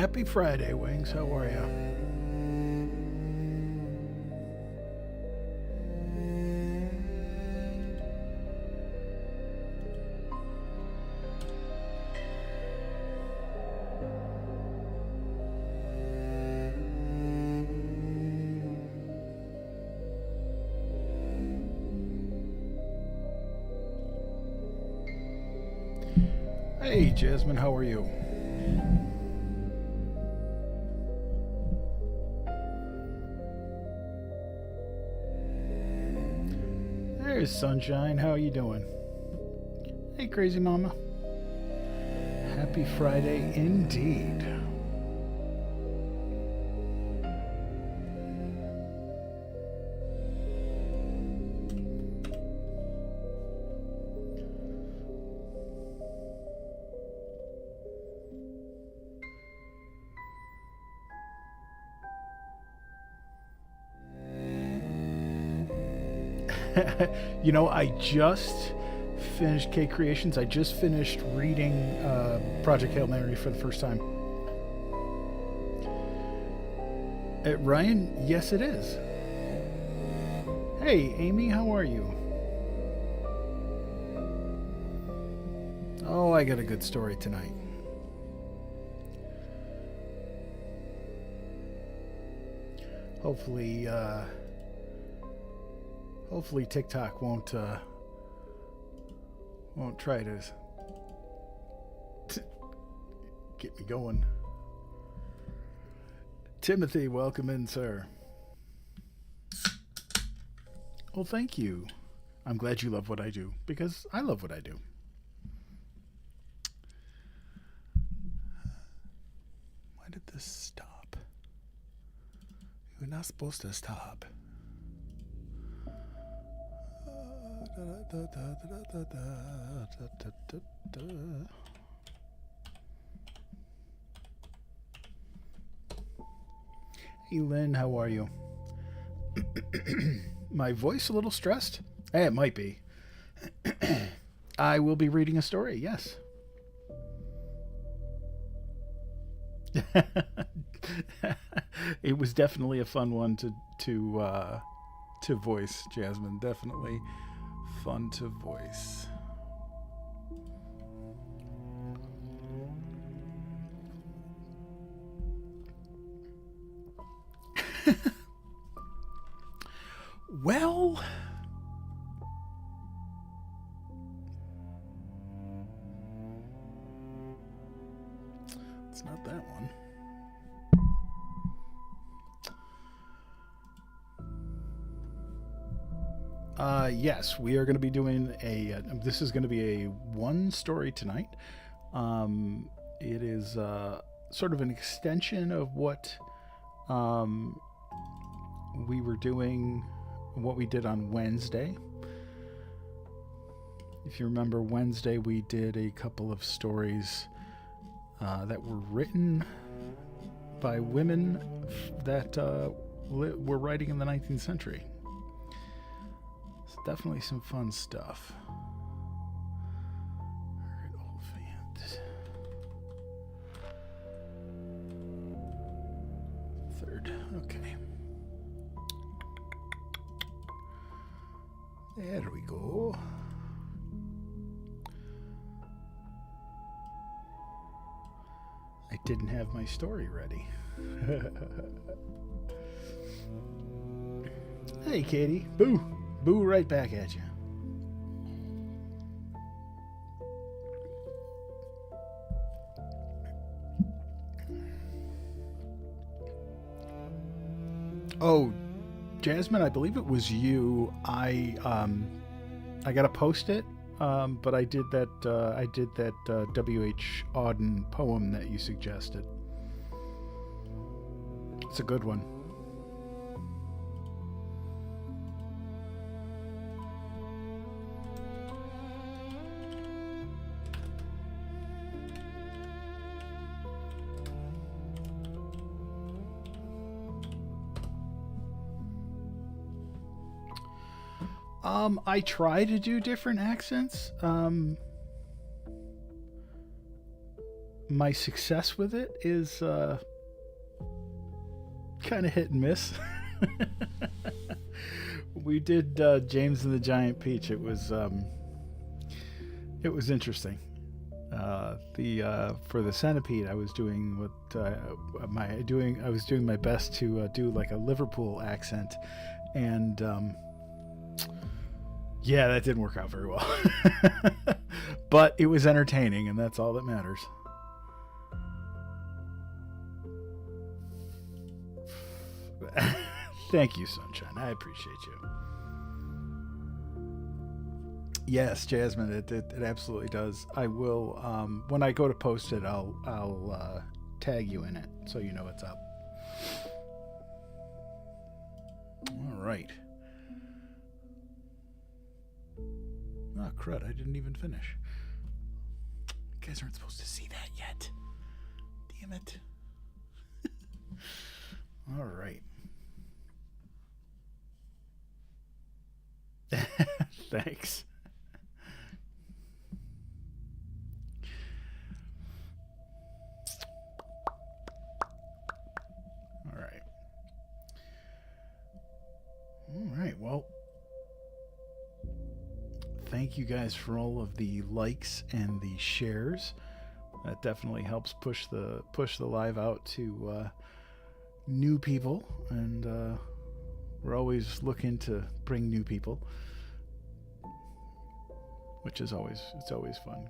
Happy Friday, Wings. How are you? Hey, Jasmine, how are you? There's Sunshine. How are you doing? Hey, Crazy Mama. Happy Friday indeed. You know, I just finished K Creations. I just finished reading Project Hail Mary for the first time. Ryan, yes, it is. Hey, Amy, how are you? Oh, I got a good story tonight. Hopefully, hopefully TikTok won't try to get me going. Timothy, welcome in, sir. Well, thank you. I'm glad you love what I do, because I love what I do. Why did this stop? You're not supposed to stop. Hey, Lynn, how are you? My voice a little stressed? Hey, it might be. I will be reading a story, yes. It was definitely a fun one to voice, Jasmine. Definitely fun to voice. Well, it's not that one. Yes, we are going to be doing this is going to be a one story tonight. It is sort of an extension of what we were doing, what we did on Wednesday. If you remember, Wednesday we did a couple of stories that were written by women that were writing in the 19th century. It's definitely some fun stuff. Margaret Oliphant. Third. Okay. There we go. I didn't have my story ready. Hey, Katie. Boo. Boo right back at you. Oh, Jasmine, I believe it was you. I gotta post it, but I did that. W.H. Auden poem that you suggested. It's a good one. I try to do different accents. my success with it is kind of hit and miss. We did James and the Giant Peach. It was interesting. For the Centipede, I was doing I was doing my best to do like a Liverpool accent, and yeah, that didn't work out very well. But it was entertaining, and that's all that matters. Thank you, Sunshine. I appreciate you. Yes, Jasmine, it absolutely does. I will, when I go to post it, I'll tag you in it so you know what's up. All right. Oh, crud, I didn't even finish. You guys aren't supposed to see that yet. Damn it. All right. Thanks. All right. Well, thank you guys for all of the likes and the shares. That definitely helps push the live out to new people, and we're always looking to bring new people, which is always fun.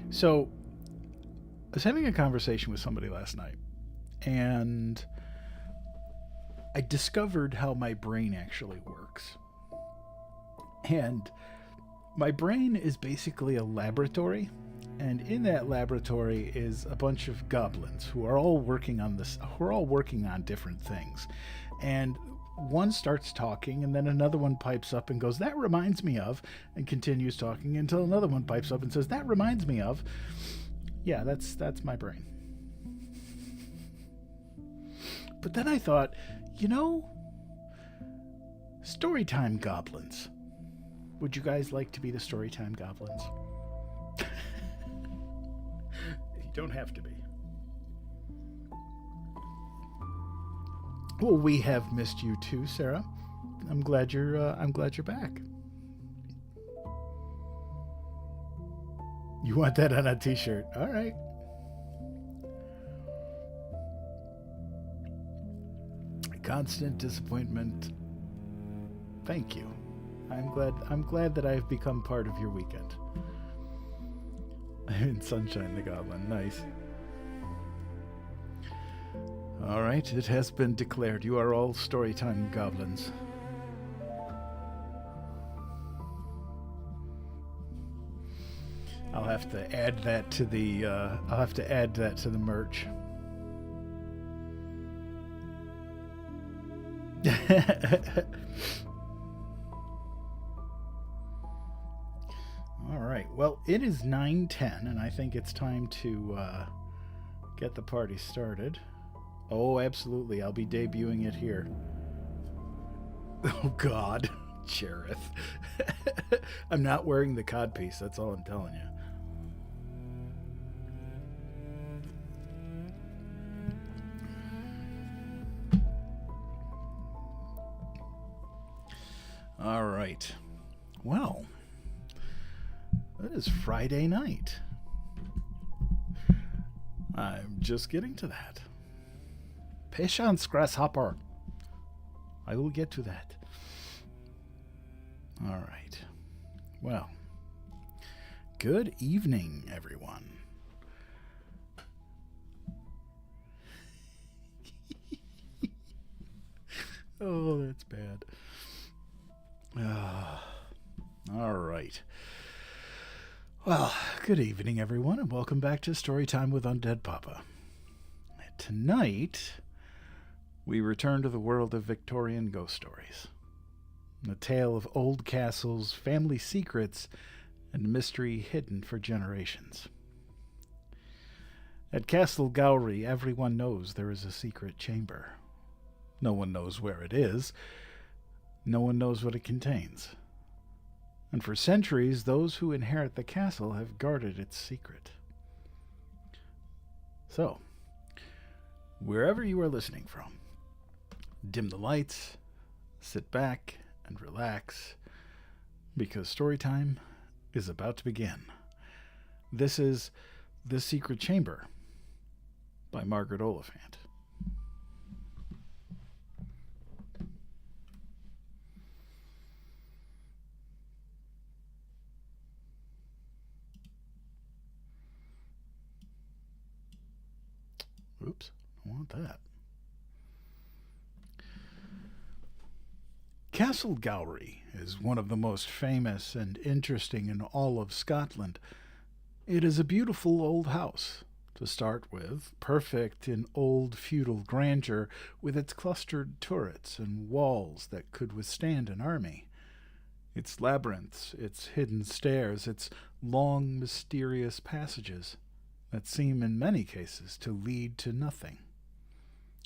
So, I was having a conversation with somebody last night, and I discovered how my brain actually works. And my brain is basically a laboratory, and in that laboratory is a bunch of goblins who are all working on different things. And one starts talking, and then another one pipes up and goes, "That reminds me of," and continues talking until another one pipes up and says, "That reminds me of." Yeah, that's my brain. But then I thought, Storytime goblins. Would you guys like to be the Storytime goblins? You don't have to be. Well, we have missed you too, Sarah. I'm glad you're back. You want that on a t-shirt? All right. Constant disappointment. Thank you. I'm glad that I've become part of your weekend. And Sunshine the Goblin. Nice. All right, it has been declared. You are all Storytime goblins. I'll have to add that to the merch. All right. Well, it is 9:10, and I think it's time to get the party started. Oh, absolutely. I'll be debuting it here. Oh, God. Cherith. I'm not wearing the codpiece. That's all I'm telling you. All right. Well, it is Friday night. I'm just getting to that. Patience, grasshopper. I will get to that. All right. Well, good evening, everyone. Oh, that's bad. All right. Well, good evening, everyone, and welcome back to Storytime with UndeadPapa. Tonight, we return to the world of Victorian ghost stories. A tale of old castles, family secrets, and mystery hidden for generations. At Castle Gowrie, everyone knows there is a secret chamber. No one knows where it is. No one knows what it contains. and for centuries those who inherit the castle have guarded its secret. So, wherever you are listening from, dim the lights, sit back, and relax, because Storytime is about to begin. This is The Secret Chamber by Margaret Oliphant. Oops, I want that. Castle Gowrie is one of the most famous and interesting in all of Scotland. It is a beautiful old house, to start with, perfect in old feudal grandeur, with its clustered turrets and walls that could withstand an army. Its labyrinths, its hidden stairs, its long, mysterious passages that seem in many cases to lead to nothing,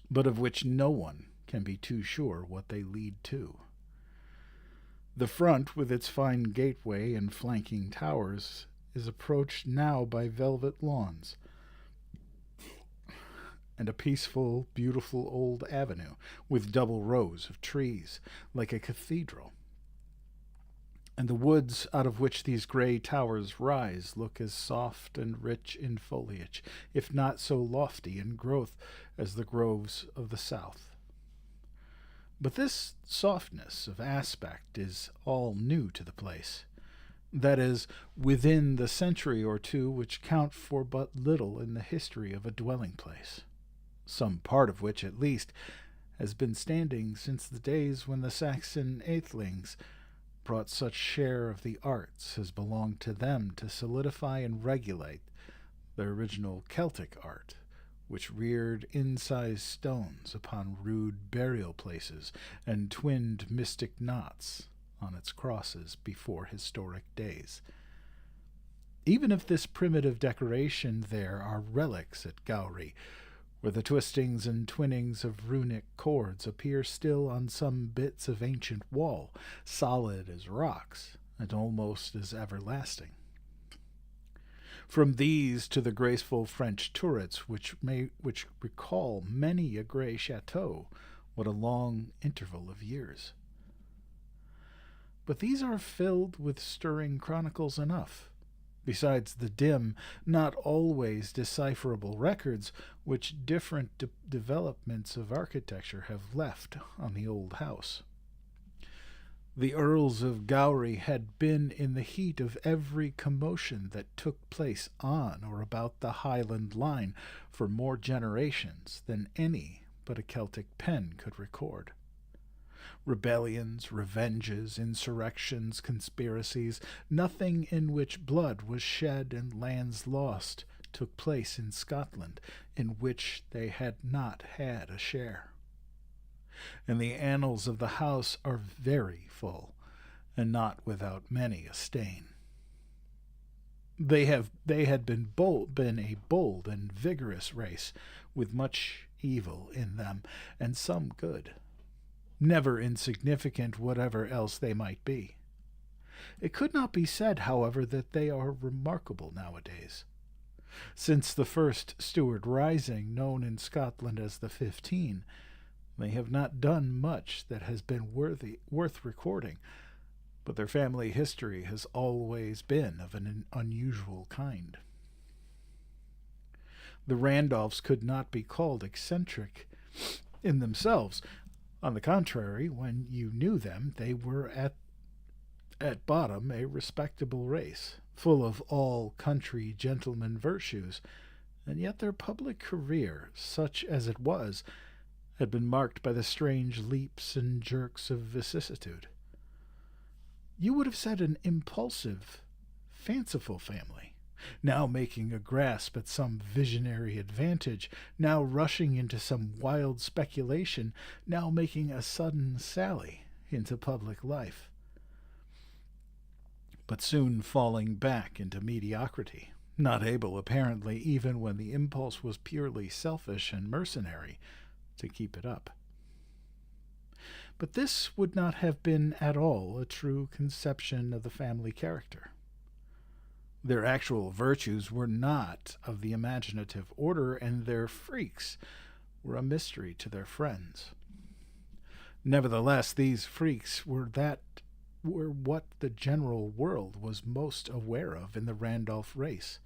but of which no one can be too sure what they lead to. The front, with its fine gateway and flanking towers, is approached now by velvet lawns and a peaceful, beautiful old avenue with double rows of trees, like a cathedral. And the woods out of which these gray towers rise look as soft and rich in foliage, if not so lofty in growth as the groves of the south. But this softness of aspect is all new to the place. That is, within the century or two which count for but little in the history of a dwelling place, some part of which, at least, has been standing since the days when the Saxon aethelings brought such share of the arts as belonged to them to solidify and regulate their original Celtic art, which reared incised stones upon rude burial places and twinned mystic knots on its crosses before historic days. Even if this primitive decoration there are relics at Gowrie, where the twistings and twinnings of runic chords appear still on some bits of ancient wall, solid as rocks and almost as everlasting. From these to the graceful French turrets which recall many a grey chateau, what a long interval of years. But these are filled with stirring chronicles enough, besides the dim, not always decipherable records which different developments of architecture have left on the old house. The Earls of Gowrie had been in the heat of every commotion that took place on or about the Highland line for more generations than any but a Celtic pen could record. Rebellions, revenges, insurrections, conspiracies, nothing in which blood was shed and lands lost took place in Scotland in which they had not had a share. And the annals of the house are very full, and not without many a stain. They had been a bold and vigorous race, with much evil in them, and some good, never insignificant whatever else they might be. It could not be said, however, that they are remarkable nowadays. Since the first Stuart Rising, known in Scotland as the 15, they have not done much that has been worth recording, but their family history has always been of an unusual kind. The Randolphs could not be called eccentric in themselves. On the contrary, when you knew them, they were at bottom a respectable race, full of all country gentleman virtues, and yet their public career, such as it was, had been marked by the strange leaps and jerks of vicissitude. You would have said an impulsive, fanciful family, now making a grasp at some visionary advantage, now rushing into some wild speculation, now making a sudden sally into public life, but soon falling back into mediocrity, not able, apparently, even when the impulse was purely selfish and mercenary, to keep it up. But this would not have been at all a true conception of the family character. Their actual virtues were not of the imaginative order, and their freaks were a mystery to their friends. Nevertheless, these freaks were what the general world was most aware of in the Randolph race.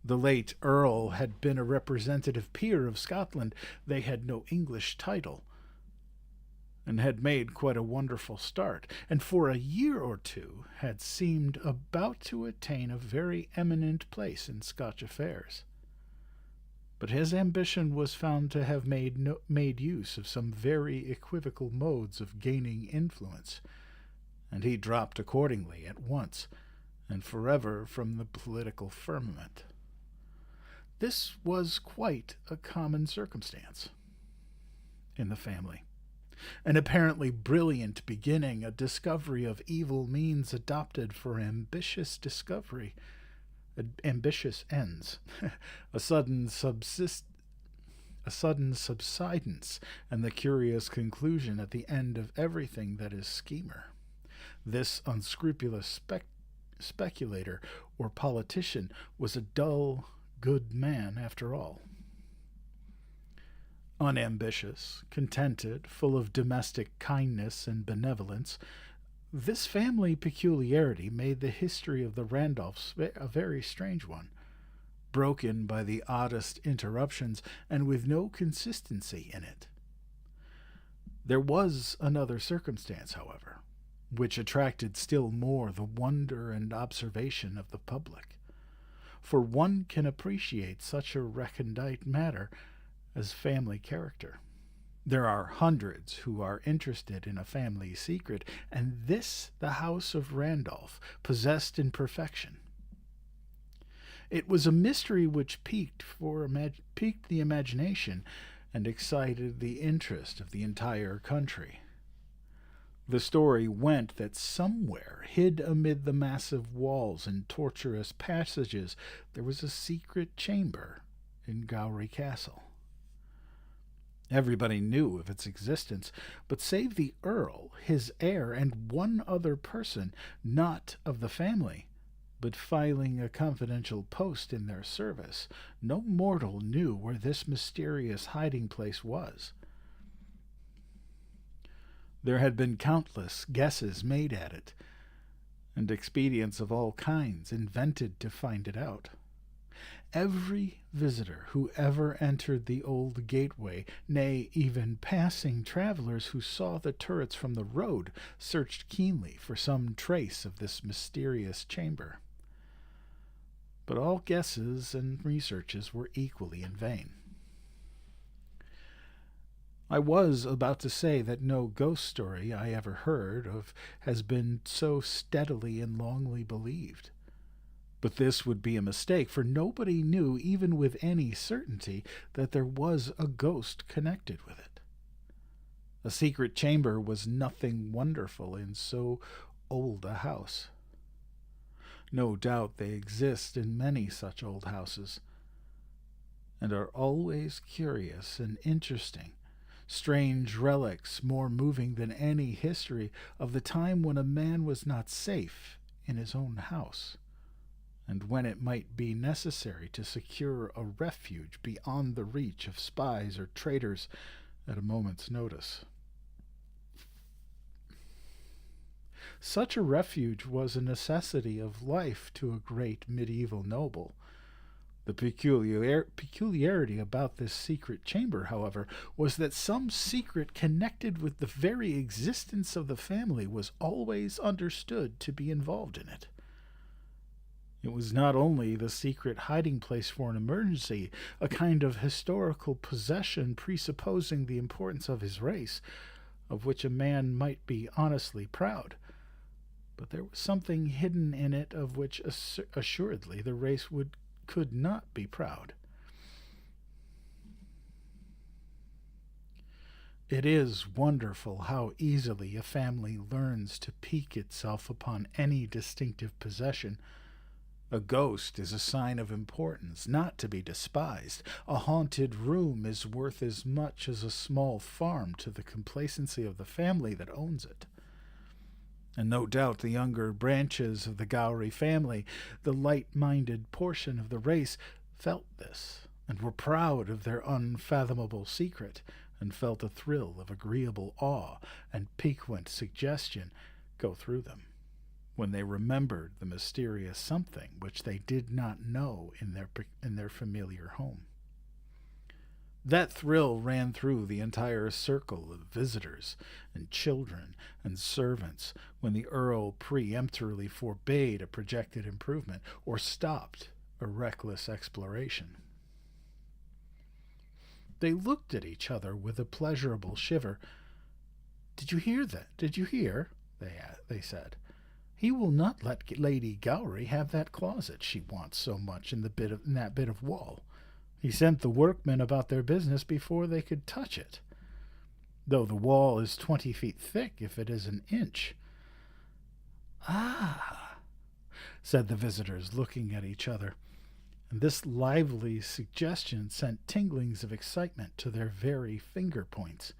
The late Earl had been a representative peer of Scotland. They had no English title, and had made quite a wonderful start, and for a year or two had seemed about to attain a very eminent place in Scotch affairs. But his ambition was found to have made use of some very equivocal modes of gaining influence, and he dropped accordingly at once and forever from the political firmament. This was quite a common circumstance in the family. An apparently brilliant beginning, a discovery of evil means adopted for ambitious ends, a sudden subsidence, and the curious conclusion at the end of everything that is schemer. This unscrupulous speculator or politician was a dull, good man after all. Unambitious, contented, full of domestic kindness and benevolence, this family peculiarity made the history of the Randolphs a very strange one, broken by the oddest interruptions and with no consistency in it. There was another circumstance, however, which attracted still more the wonder and observation of the public, for one can appreciate such a recondite matter as family character. There are hundreds who are interested in a family secret, and this the house of Randolph possessed in perfection. It was a mystery which piqued the imagination and excited the interest of the entire country. The story went that somewhere, hid amid the massive walls and tortuous passages, there was a secret chamber in Gowrie Castle. Everybody knew of its existence, but save the Earl, his heir, and one other person, not of the family, but filing a confidential post in their service, no mortal knew where this mysterious hiding-place was. There had been countless guesses made at it, and expedients of all kinds invented to find it out. Every visitor who ever entered the old gateway, nay, even passing travelers who saw the turrets from the road, searched keenly for some trace of this mysterious chamber. But all guesses and researches were equally in vain. I was about to say that no ghost story I ever heard of has been so steadily and longly believed. But this would be a mistake, for nobody knew, even with any certainty, that there was a ghost connected with it. A secret chamber was nothing wonderful in so old a house. No doubt they exist in many such old houses, and are always curious and interesting, strange relics more moving than any history of the time when a man was not safe in his own house, and when it might be necessary to secure a refuge beyond the reach of spies or traitors at a moment's notice. Such a refuge was a necessity of life to a great medieval noble. The peculiarity about this secret chamber, however, was that some secret connected with the very existence of the family was always understood to be involved in it. It was not only the secret hiding place for an emergency, a kind of historical possession presupposing the importance of his race, of which a man might be honestly proud, but there was something hidden in it of which assuredly the race could not be proud. It is wonderful how easily a family learns to pique itself upon any distinctive possession, A ghost is a sign of importance, not to be despised. A haunted room is worth as much as a small farm to the complacency of the family that owns it. And no doubt the younger branches of the Gowrie family, the light-minded portion of the race, felt this, and were proud of their unfathomable secret, and felt a thrill of agreeable awe and piquant suggestion go through them when they remembered the mysterious something which they did not know in their familiar home. That thrill ran through the entire circle of visitors and children and servants when the Earl peremptorily forbade a projected improvement or stopped a reckless exploration. They looked at each other with a pleasurable shiver. "Did you hear that? Did you hear?" they said. "He will not let Lady Gowrie have that closet she wants so much in that bit of wall. He sent the workmen about their business before they could touch it, though the wall is 20 feet thick if it is an inch." "Ah," said the visitors, looking at each other, and this lively suggestion sent tinglings of excitement to their very finger points.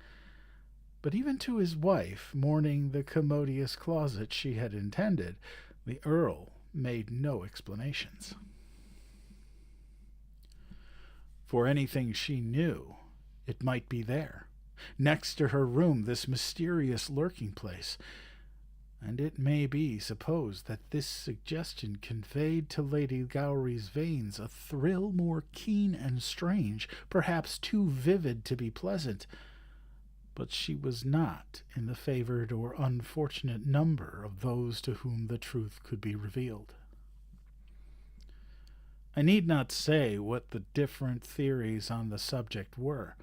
But even to his wife, mourning the commodious closet she had intended, the Earl made no explanations. For anything she knew, it might be there, next to her room, this mysterious lurking place, and it may be supposed that this suggestion conveyed to Lady Gowrie's veins a thrill more keen and strange, perhaps too vivid to be pleasant. But she was not in the favored or unfortunate number of those to whom the truth could be revealed. I need not say what the different theories on the subject were.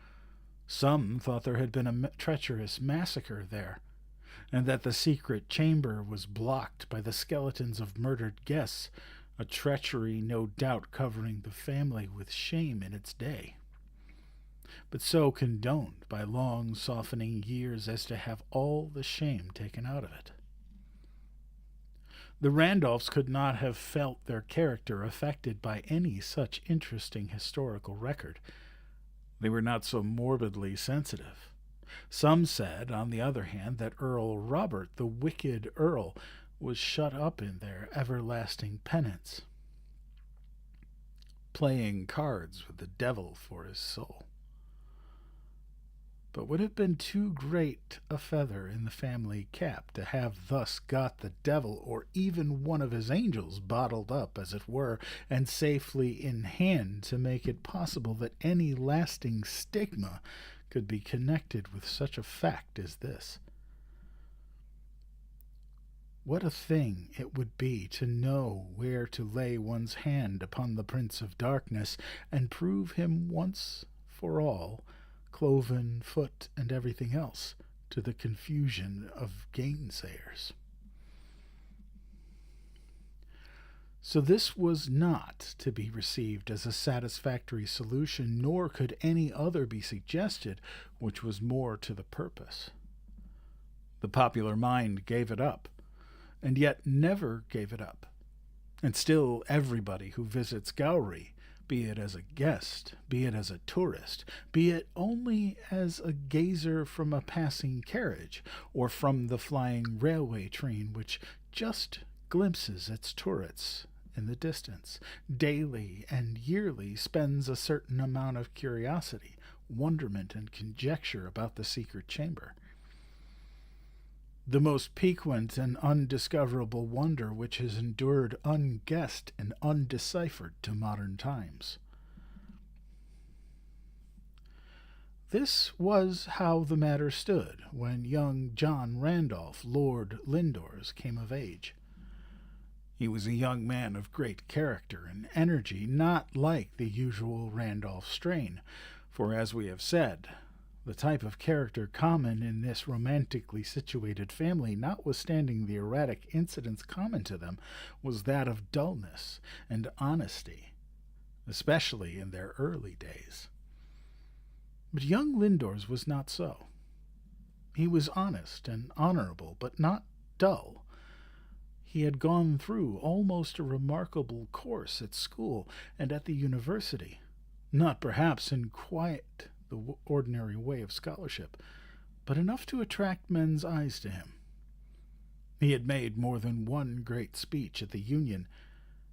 Some thought there had been a treacherous massacre there, and that the secret chamber was blocked by the skeletons of murdered guests, a treachery no doubt covering the family with shame in its day, but so condoned by long softening years as to have all the shame taken out of it. The Randolphs could not have felt their character affected by any such interesting historical record. They were not so morbidly sensitive. Some said, on the other hand, that Earl Robert, the wicked Earl, was shut up in their everlasting penance, playing cards with the devil for his soul. But would have been too great a feather in the family cap to have thus got the devil, or even one of his angels, bottled up, as it were, and safely in hand to make it possible that any lasting stigma could be connected with such a fact as this. What a thing it would be to know where to lay one's hand upon the Prince of Darkness and prove him once for all, cloven foot and everything else, to the confusion of gainsayers. So this was not to be received as a satisfactory solution, nor could any other be suggested which was more to the purpose. The popular mind gave it up, and yet never gave it up. And still everybody who visits Gowrie, be it as a guest, be it as a tourist, be it only as a gazer from a passing carriage, or from the flying railway train which just glimpses its turrets in the distance, daily and yearly spends a certain amount of curiosity, wonderment, and conjecture about the secret chamber. The most piquant and undiscoverable wonder which has endured unguessed and undeciphered to modern times. This was how the matter stood when young John Randolph, Lord Lindores, came of age. He was a young man of great character and energy, not like the usual Randolph strain, for, as we have said, the type of character common in this romantically situated family, notwithstanding the erratic incidents common to them, was that of dullness and honesty, especially in their early days. But young Lindores was not so. He was honest and honorable, but not dull. He had gone through almost a remarkable course at school and at the university, not perhaps in quite the ordinary way of scholarship, but enough to attract men's eyes to him. He had made more than one great speech at the Union.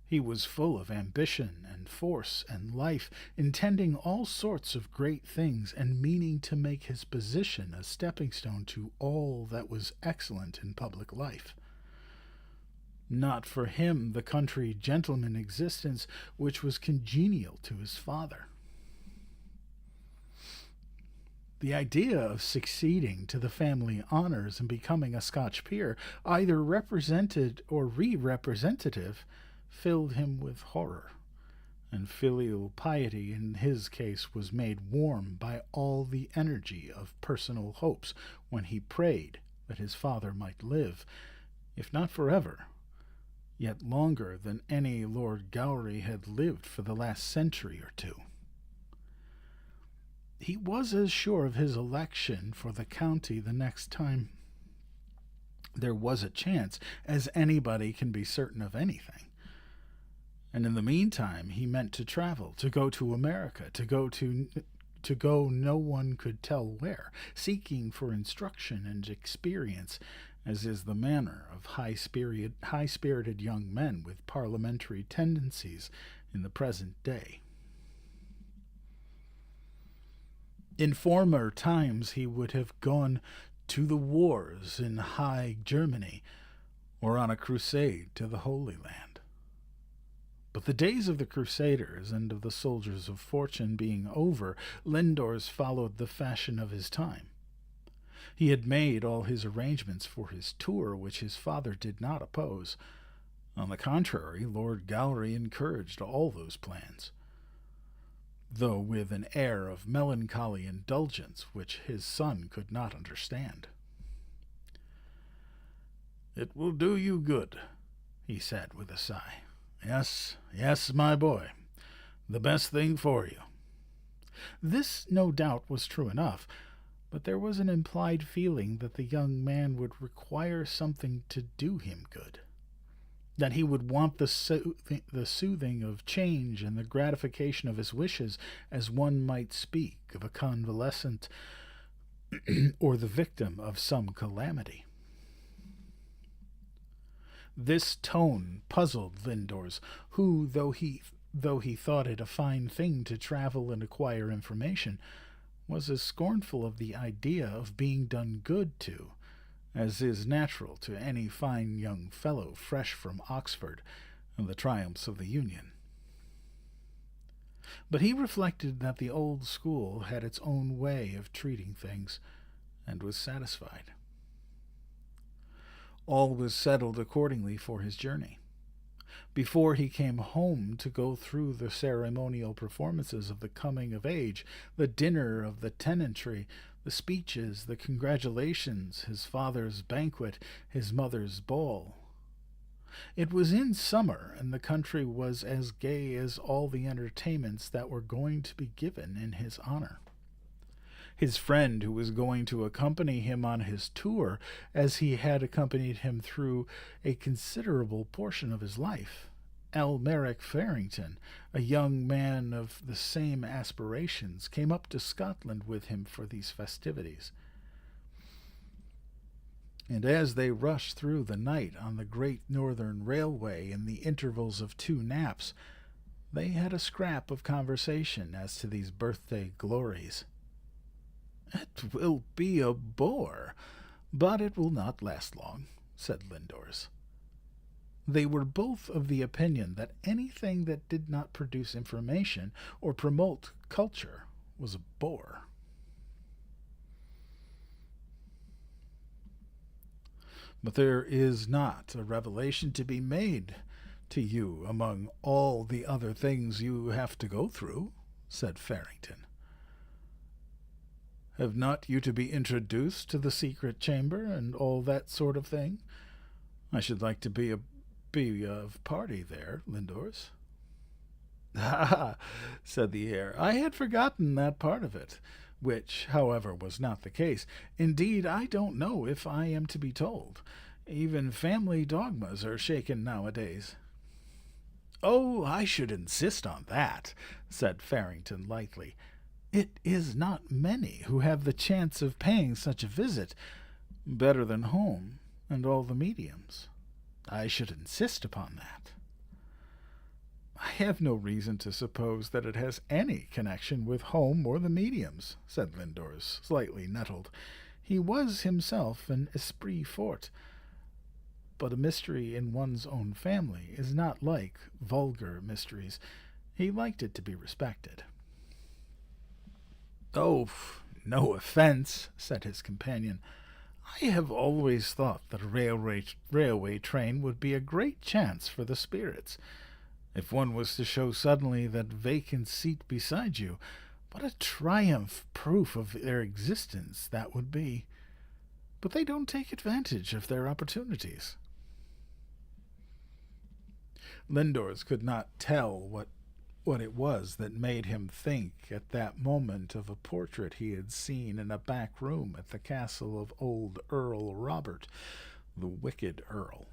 He was full of ambition and force and life, intending all sorts of great things and meaning to make his position a stepping stone to all that was excellent in public life. Not for him the country gentleman existence which was congenial to his father. The idea of succeeding to the family honors and becoming a Scotch peer, either represented or re-representative, filled him with horror, and filial piety in his case was made warm by all the energy of personal hopes when he prayed that his father might live, if not forever, yet longer than any Lord Gowrie had lived for the last century or two. He was as sure of his election for the county the next time there was a chance as anybody can be certain of anything. And in the meantime he meant to travel, to go to America, to go no one could tell where, seeking for instruction and experience, as is the manner of high-spirited young men with parliamentary tendencies in the present day. In former times he would have gone to the wars in High Germany, or on a crusade to the Holy Land. But the days of the Crusaders and of the soldiers of fortune being over, Lindors followed the fashion of his time. He had made all his arrangements for his tour, which his father did not oppose. On the contrary, Lord Gowrie encouraged all those plans, though with an air of melancholy indulgence which his son could not understand. "It will do you good," he said with a sigh. Yes, my boy, the best thing for you." This, no doubt, was true enough, but there was an implied feeling that the young man would require something to do him good, that he would want the soothing of change and the gratification of his wishes, as one might speak of a convalescent or the victim of some calamity. This tone puzzled Lindors, who, though he thought it a fine thing to travel and acquire information, was as scornful of the idea of being done good to as is natural to any fine young fellow fresh from Oxford and the triumphs of the Union. But he reflected that the old school had its own way of treating things, and was satisfied. All was settled accordingly for his journey. Before he came home to go through the ceremonial performances of the coming of age, the dinner of the tenantry, the speeches, the congratulations, his father's banquet, his mother's ball. It was in summer, and the country was as gay as all the entertainments that were going to be given in his honor. His friend, who was going to accompany him on his tour, as he had accompanied him through a considerable portion of his life, Merrick Farrington, a young man of the same aspirations, came up to Scotland with him for these festivities. And as they rushed through the night on the Great Northern Railway in the intervals of 2 naps, they had a scrap of conversation as to these birthday glories. "It will be a bore, but it will not last long," said Lindors. They were both of the opinion that anything that did not produce information or promote culture was a bore. "But there is not a revelation to be made to you among all the other things you have to go through," said Farrington. "Have not you to be introduced to the secret chamber and all that sort of thing? I should like to be of party there, Lindors." "Ah," said the heir, "I had forgotten that part of it," which, however, was not the case. "Indeed, I don't know if I am to be told. Even family dogmas are shaken nowadays. Oh, I should insist on that, said Farrington lightly. It is not many who have the chance of paying such a visit. Better than home and all the mediums. I should insist upon that. I have no reason to suppose that it has any connection with home or the mediums, said Lindors, slightly nettled. He was himself an esprit fort, but a mystery in one's own family is not like vulgar mysteries. He liked it to be respected. Oh, no offence, said his companion. I have always thought that a railway train would be a great chance for the spirits. If one was to show suddenly that vacant seat beside you, what a triumph proof of their existence that would be. But they don't take advantage of their opportunities. Lindors could not tell what it was that made him think at that moment of a portrait he had seen in a back room at the castle of old Earl Robert, the wicked Earl.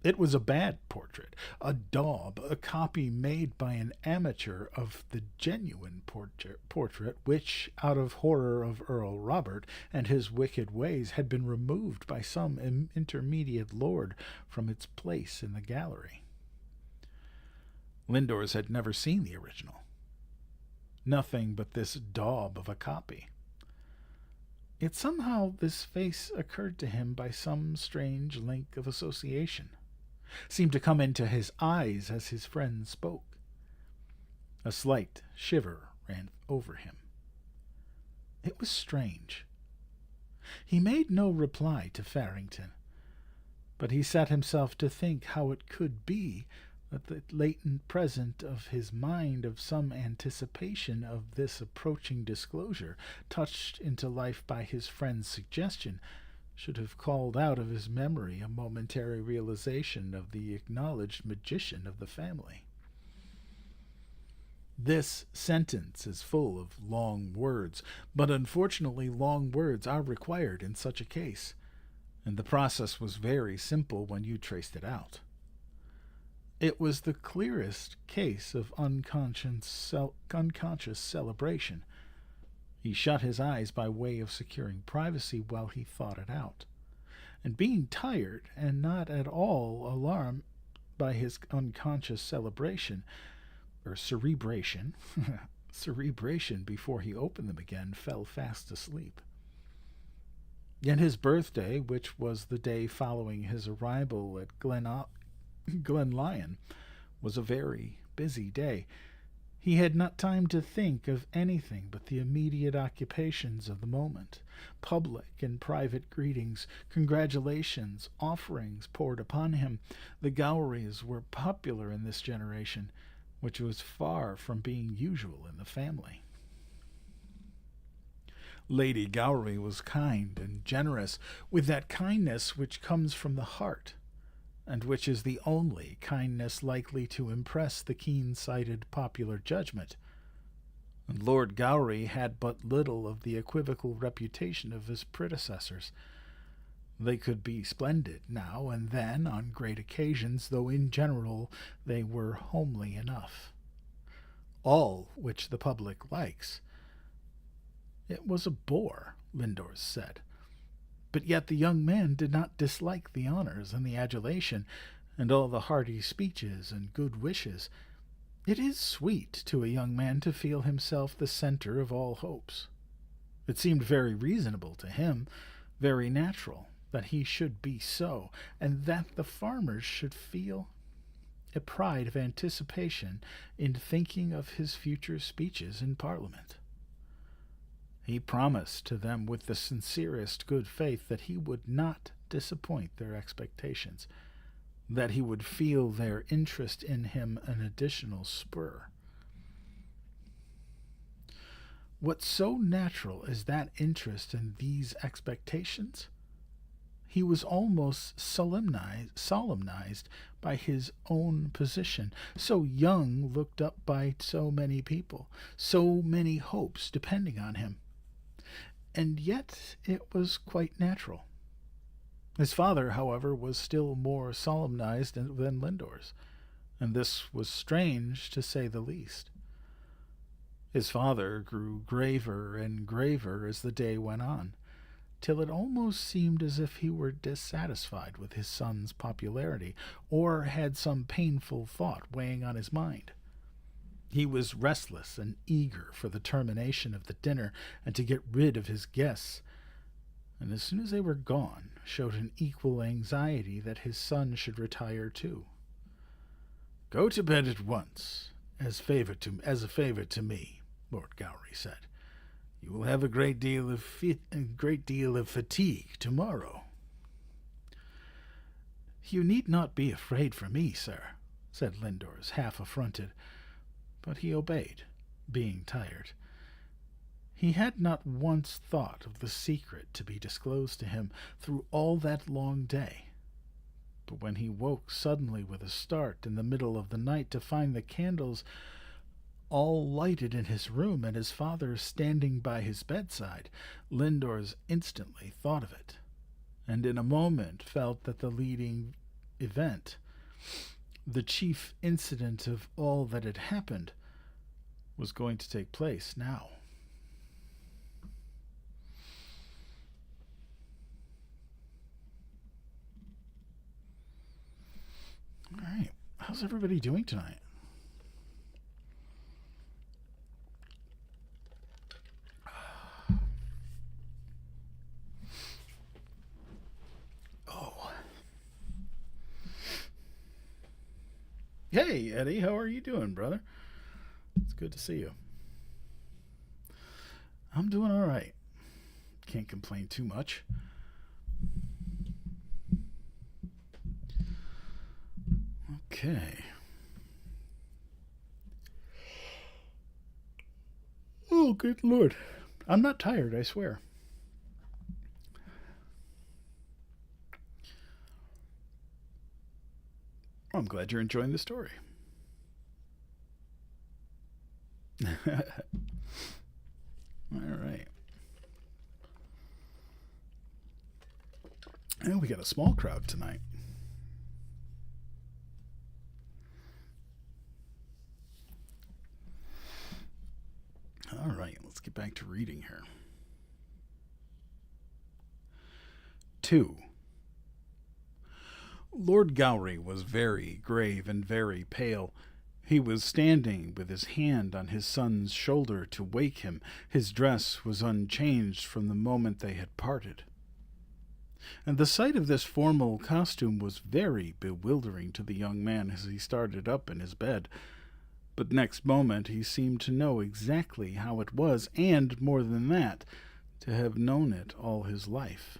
It was a bad portrait, a daub, a copy made by an amateur of the genuine portrait which, out of horror of Earl Robert and his wicked ways, had been removed by some intermediate lord from its place in the gallery. Lindors had never seen the original. Nothing but this daub of a copy. Yet somehow this face occurred to him by some strange link of association, seemed to come into his eyes as his friend spoke. A slight shiver ran over him. It was strange. He made no reply to Farrington, but he set himself to think how it could be that the latent present of his mind of some anticipation of this approaching disclosure, touched into life by his friend's suggestion, should have called out of his memory a momentary realization of the acknowledged magician of the family. This sentence is full of long words, but unfortunately long words are required in such a case, and the process was very simple when you traced it out. It was the clearest case of unconscious celebration. He shut his eyes by way of securing privacy while he thought it out, and being tired and not at all alarmed by his unconscious cerebration before he opened them again, fell fast asleep. Yet his birthday, which was the day following his arrival at Glen Lyon, was a very busy day. He had not time to think of anything but the immediate occupations of the moment. Public and private greetings, congratulations, offerings poured upon him. The Gowries were popular in this generation, which was far from being usual in the family. Lady Gowry was kind and generous, with that kindness which comes from the heart, and which is the only kindness likely to impress the keen-sighted popular judgment. And Lord Gowry had but little of the equivocal reputation of his predecessors. They could be splendid now and then on great occasions, though in general they were homely enough. All which the public likes. It was a bore, Lindors said. But yet the young man did not dislike the honors and the adulation, and all the hearty speeches and good wishes. It is sweet to a young man to feel himself the center of all hopes. It seemed very reasonable to him, very natural, that he should be so, and that the farmers should feel a pride of anticipation in thinking of his future speeches in Parliament. He promised to them with the sincerest good faith that he would not disappoint their expectations, that he would feel their interest in him an additional spur. What so natural as that interest in these expectations? He was almost solemnized by his own position, so young, looked up by so many people, so many hopes depending on him. And yet it was quite natural. His father, however, was still more solemnized than Lindor's, and this was strange to say the least. His father grew graver and graver as the day went on, till it almost seemed as if he were dissatisfied with his son's popularity, or had some painful thought weighing on his mind. He was restless and eager for the termination of the dinner and to get rid of his guests, and as soon as they were gone, showed an equal anxiety that his son should retire too. "Go to bed at once, as a favor to me," Lord Gowry said. "You will have a great deal of fatigue tomorrow." "You need not be afraid for me, sir," said Lindors, half affronted, but he obeyed, being tired. He had not once thought of the secret to be disclosed to him through all that long day. But when he woke suddenly with a start in the middle of the night to find the candles all lighted in his room and his father standing by his bedside, Lindors instantly thought of it, and in a moment felt that the leading event, the chief incident of all that had happened, was going to take place now. All right. How's everybody doing tonight? Oh. Hey, Eddie. How are you doing, brother? It's good to see you. I'm doing all right. Can't complain too much. Okay. Oh, good Lord. I'm not tired, I swear. I'm glad you're enjoying the story. All right. And we got a small crowd tonight. All right, let's get back to reading here. 2. Lord Gowry was very grave and very pale. He was standing with his hand on his son's shoulder to wake him. His dress was unchanged from the moment they had parted. And the sight of this formal costume was very bewildering to the young man as he started up in his bed. But next moment he seemed to know exactly how it was, and, more than that, to have known it all his life.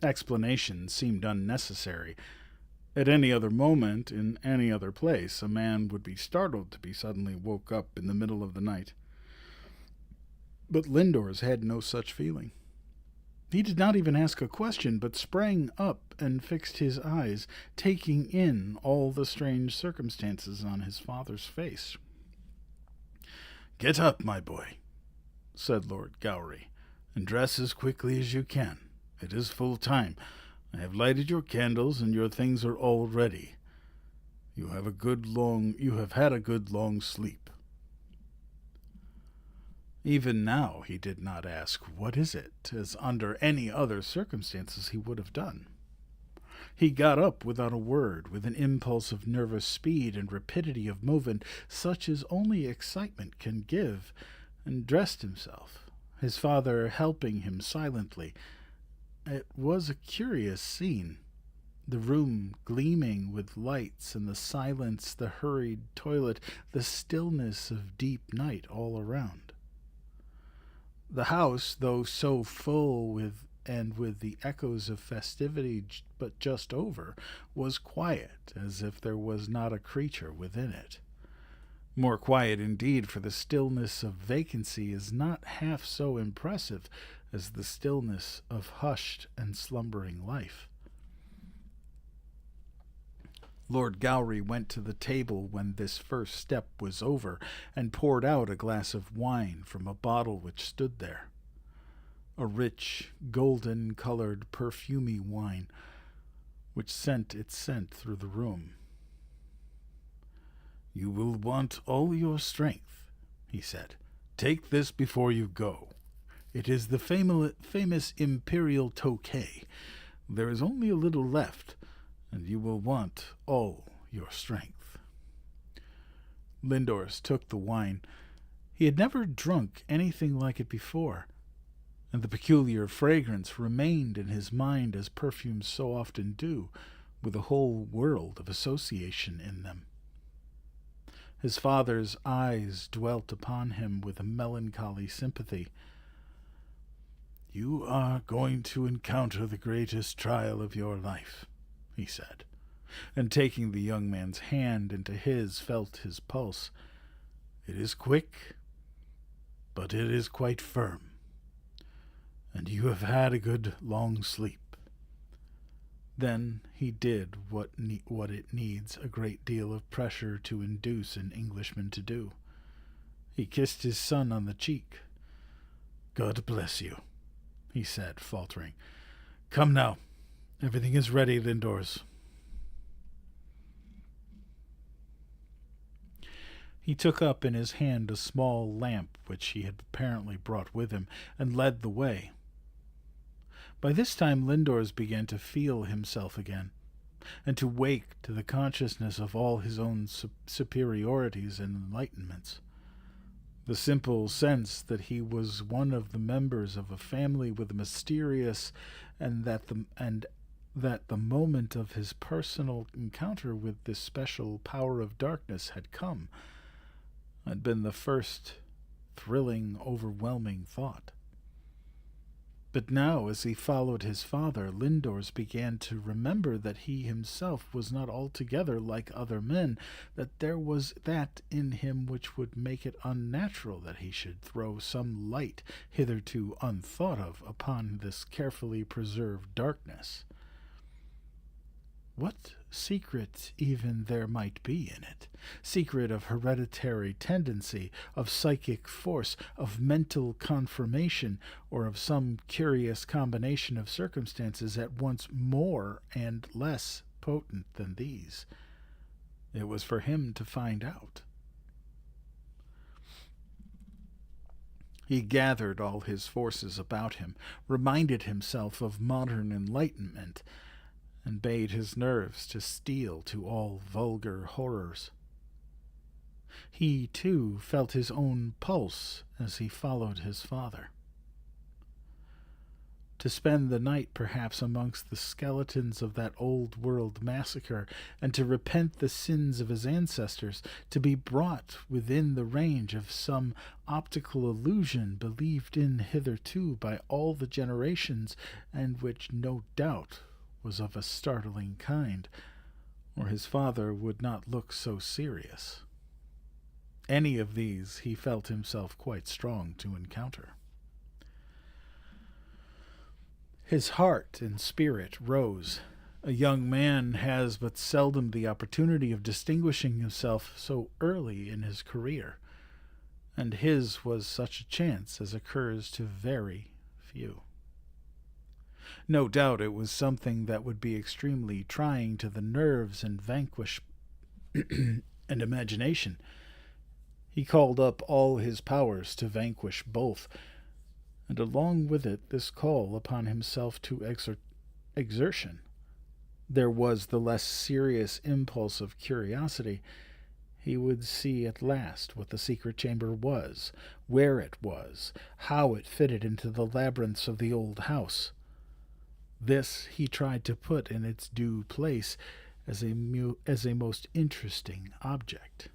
Explanation seemed unnecessary. At any other moment, in any other place, a man would be startled to be suddenly woke up in the middle of the night. But Lindors had no such feeling. He did not even ask a question, but sprang up and fixed his eyes, taking in all the strange circumstances on his father's face. "Get up, my boy," said Lord Gowry, "and dress as quickly as you can. It is full time. I have lighted your candles, and your things are all ready. You have had a good long sleep." Even now he did not ask, "What is it?" as under any other circumstances he would have done. He got up without a word, with an impulse of nervous speed and rapidity of movement such as only excitement can give, and dressed himself, his father helping him silently. It was a curious scene, the room gleaming with lights, and the silence, the hurried toilet, the stillness of deep night all around. The house, though so full with the echoes of festivity but just over, was quiet, as if there was not a creature within it. More quiet indeed, for the stillness of vacancy is not half so impressive as the stillness of hushed and slumbering life. Lord Gowry went to the table when this first step was over, and poured out a glass of wine from a bottle which stood there. a rich, golden-colored, perfumey wine, which sent its scent through the room. "You will want all your strength," he said. "Take this before you go. It is the famous Imperial Tokay. There is only a little left, and you will want all your strength." Lindors took the wine. He had never drunk anything like it before, and the peculiar fragrance remained in his mind as perfumes so often do, with a whole world of association in them. His father's eyes dwelt upon him with a melancholy sympathy. "You are going to encounter the greatest trial of your life," he said, and taking the young man's hand into his, felt his pulse. "It is quick, but it is quite firm, and you have had a good long sleep." Then he did what it needs a great deal of pressure to induce an Englishman to do. He kissed his son on the cheek. "God bless you," he said, faltering. "Come now. Everything is ready, Lindors." He took up in his hand a small lamp which he had apparently brought with him, and led the way. By this time Lindors began to feel himself again, and to wake to the consciousness of all his own superiorities and enlightenments. The simple sense that he was one of the members of a family with a mysterious, and that the moment of his personal encounter with this special power of darkness had come, had been the first thrilling, overwhelming thought. But now, as he followed his father, Lindors began to remember that he himself was not altogether like other men, that there was that in him which would make it unnatural that he should throw some light, hitherto unthought of, upon this carefully preserved darkness. What secret even there might be in it? Secret of hereditary tendency, of psychic force, of mental confirmation, or of some curious combination of circumstances at once more and less potent than these? It was for him to find out. He gathered all his forces about him, reminded himself of modern enlightenment, and bade his nerves to steel to all vulgar horrors. He, too, felt his own pulse as he followed his father. To spend the night, perhaps, amongst the skeletons of that old-world massacre, and to repent the sins of his ancestors, to be brought within the range of some optical illusion believed in hitherto by all the generations, and which no doubt was of a startling kind, or his father would not look so serious. Any of these he felt himself quite strong to encounter. His heart and spirit rose. A young man has but seldom the opportunity of distinguishing himself so early in his career, and his was such a chance as occurs to very few. No doubt it was something that would be extremely trying to the nerves and vanquish and imagination. He called up all his powers to vanquish both, and along with it this call upon himself to exertion. There was the less serious impulse of curiosity. He would see at last what the secret chamber was, where it was, how it fitted into the labyrinths of the old house. This he tried to put in its due place as a most interesting object.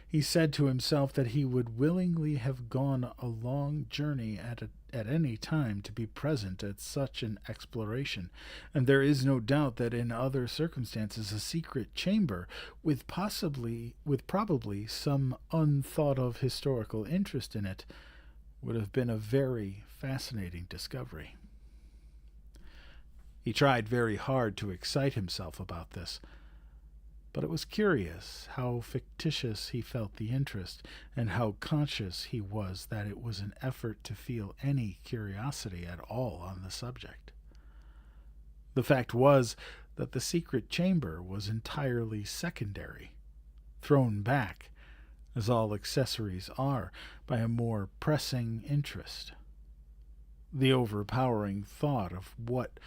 He said to himself that he would willingly have gone a long journey at any time to be present at such an exploration, and there is no doubt that in other circumstances a secret chamber, with probably some unthought-of historical interest in it, would have been a very fascinating discovery. He tried very hard to excite himself about this. But it was curious how fictitious he felt the interest, and how conscious he was that it was an effort to feel any curiosity at all on the subject. The fact was that the secret chamber was entirely secondary, thrown back, as all accessories are, by a more pressing interest. The overpowering thought of what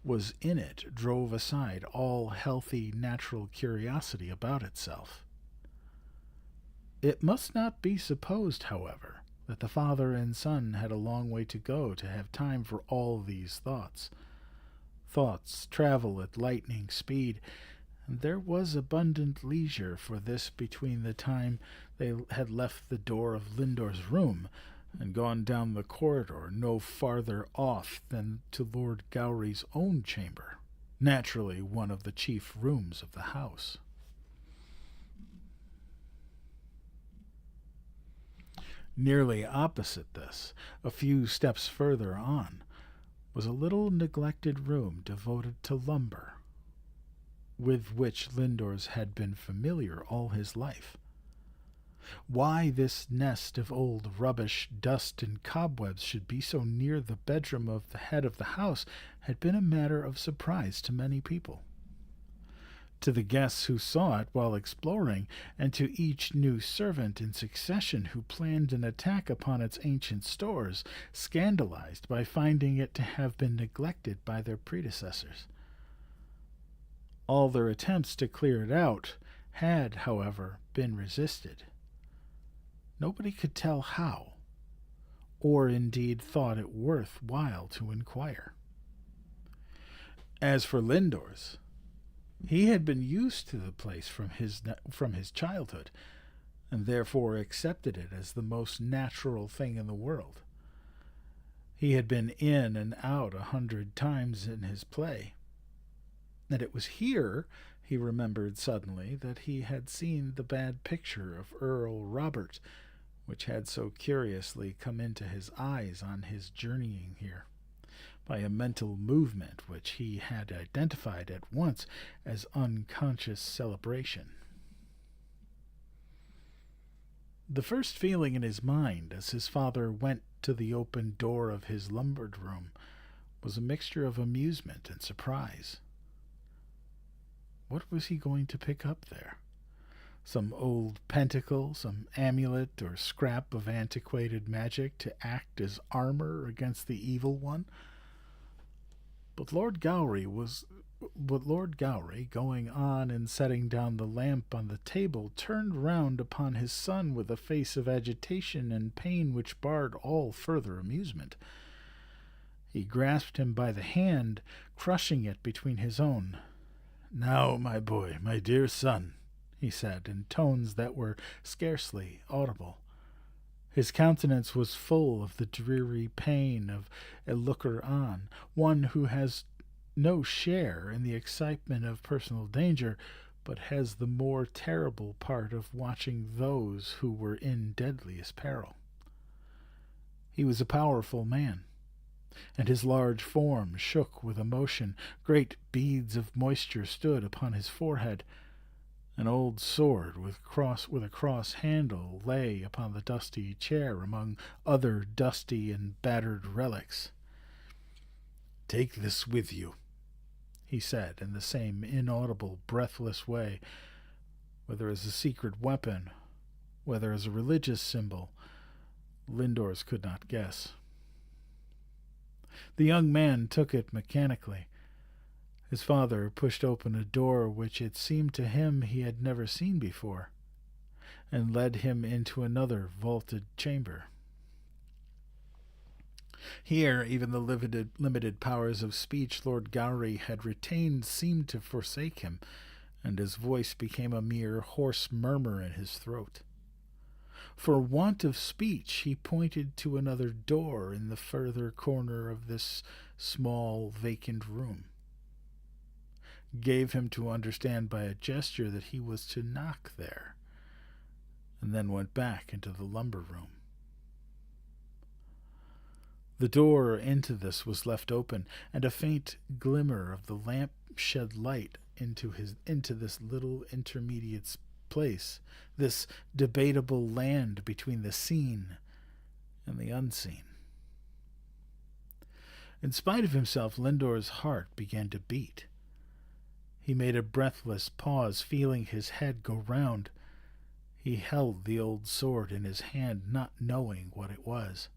was in it drove aside all healthy natural curiosity about itself. It must not be supposed, however, that the father and son had a long way to go to have time for all these thoughts. Thoughts travel at lightning speed, and there was abundant leisure for this between the time they had left the door of Lindor's room and gone down the corridor no farther off than to Lord Gowry's own chamber, naturally one of the chief rooms of the house. Nearly opposite this, a few steps further on, was a little neglected room devoted to lumber, with which Lindor's had been familiar all his life. Why this nest of old rubbish, dust, and cobwebs should be so near the bedroom of the head of the house had been a matter of surprise to many people. To the guests who saw it while exploring, and to each new servant in succession who planned an attack upon its ancient stores, scandalized by finding it to have been neglected by their predecessors. All their attempts to clear it out had, however, been resisted. Nobody could tell how, or indeed thought it worth while to inquire. As for Lindor's, he had been used to the place from his childhood, and therefore accepted it as the most natural thing in the world. He had been in and out 100 times in his play, and it was here, he remembered suddenly, that he had seen the bad picture of Earl Robert, which had so curiously come into his eyes on his journeying here, by a mental movement which he had identified at once as unconscious celebration. The first feeling in his mind as his father went to the open door of his lumbered room was a mixture of amusement and surprise. What was he going to pick up there? Some old pentacle, some amulet or scrap of antiquated magic to act as armor against the evil one? But Lord Gowry, going on and setting down the lamp on the table, turned round upon his son with a face of agitation and pain which barred all further amusement. He grasped him by the hand, crushing it between his own. "Now, my boy, my dear son," he said, in tones that were scarcely audible. His countenance was full of the dreary pain of a looker-on, one who has no share in the excitement of personal danger, but has the more terrible part of watching those who were in deadliest peril. He was a powerful man, and his large form shook with emotion. Great beads of moisture stood upon his forehead. An old sword with a cross handle lay upon the dusty chair among other dusty and battered relics. "Take this with you," he said in the same inaudible, breathless way, whether as a secret weapon, whether as a religious symbol, Lindor's could not guess. The young man took it mechanically. His father pushed open a door which it seemed to him he had never seen before, and led him into another vaulted chamber. Here even the limited powers of speech Lord Gowry had retained seemed to forsake him, and his voice became a mere hoarse murmur in his throat. For want of speech he pointed to another door in the further corner of this small vacant room, gave him to understand by a gesture that he was to knock there, and then went back into the lumber room. The door into this was left open, and a faint glimmer of the lamp shed light into this little intermediate place, this debatable land between the seen and the unseen. In spite of himself, Lindor's heart began to beat. He made a breathless pause, feeling his head go round. He held the old sword in his hand, not knowing what it was.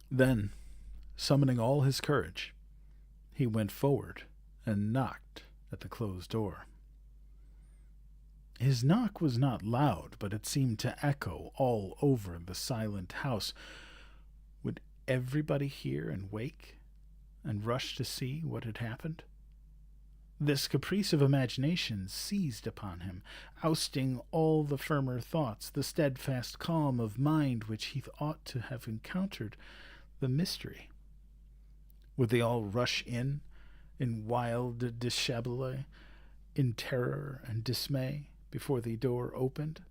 Then, summoning all his courage, he went forward and knocked at the closed door. His knock was not loud, but it seemed to echo all over the silent house. Would everybody hear and wake, and rush to see what had happened? This caprice of imagination seized upon him, ousting all the firmer thoughts, the steadfast calm of mind which he ought to have encountered the mystery. Would they all rush in wild dishabille, in terror and dismay, before the door opened?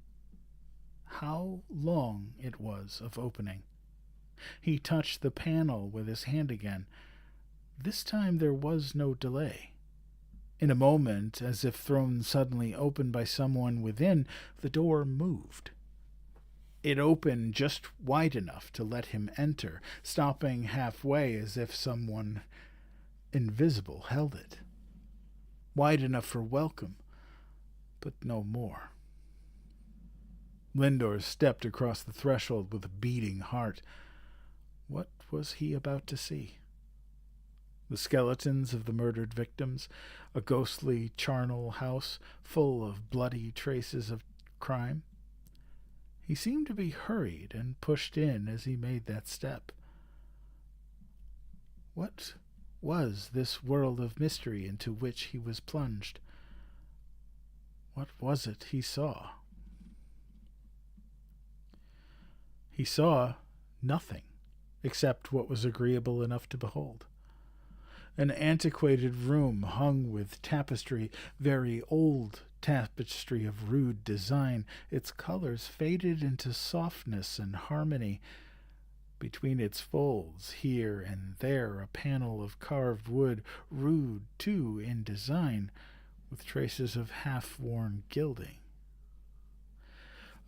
How long it was of opening! He touched the panel with his hand again. This time there was no delay. In a moment, as if thrown suddenly open by someone within, the door moved. It opened just wide enough to let him enter, stopping halfway as if someone invisible held it. Wide enough for welcome, but no more. Lindor stepped across the threshold with a beating heart. What was he about to see? The skeletons of the murdered victims, a ghostly charnel house full of bloody traces of crime. He seemed to be hurried and pushed in as he made that step. What was this world of mystery into which he was plunged? What was it he saw? He saw nothing except what was agreeable enough to behold. An antiquated room hung with tapestry, very old tapestry of rude design, its colors faded into softness and harmony. Between its folds, here and there, a panel of carved wood, rude, too, in design, with traces of half-worn gilding.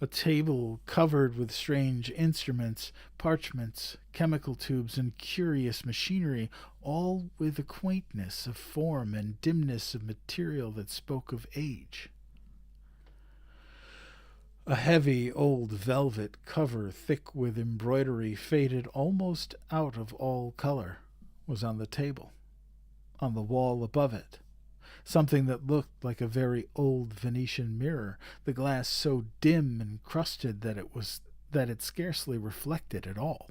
A table covered with strange instruments, parchments, chemical tubes, and curious machinery, all with a quaintness of form and dimness of material that spoke of age. A heavy old velvet cover, thick with embroidery, faded almost out of all color, was on the table. On the wall above it, something that looked like a very old Venetian mirror, the glass so dim and crusted that it scarcely reflected at all.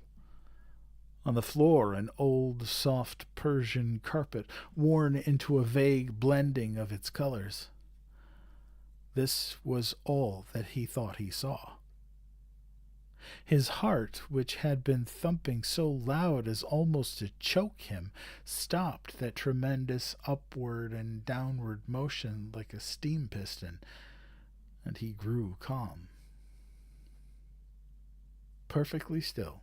On the floor, an old, soft Persian carpet, worn into a vague blending of its colors. This was all that he thought he saw. His heart, which had been thumping so loud as almost to choke him, stopped that tremendous upward and downward motion like a steam piston, and he grew calm. Perfectly still,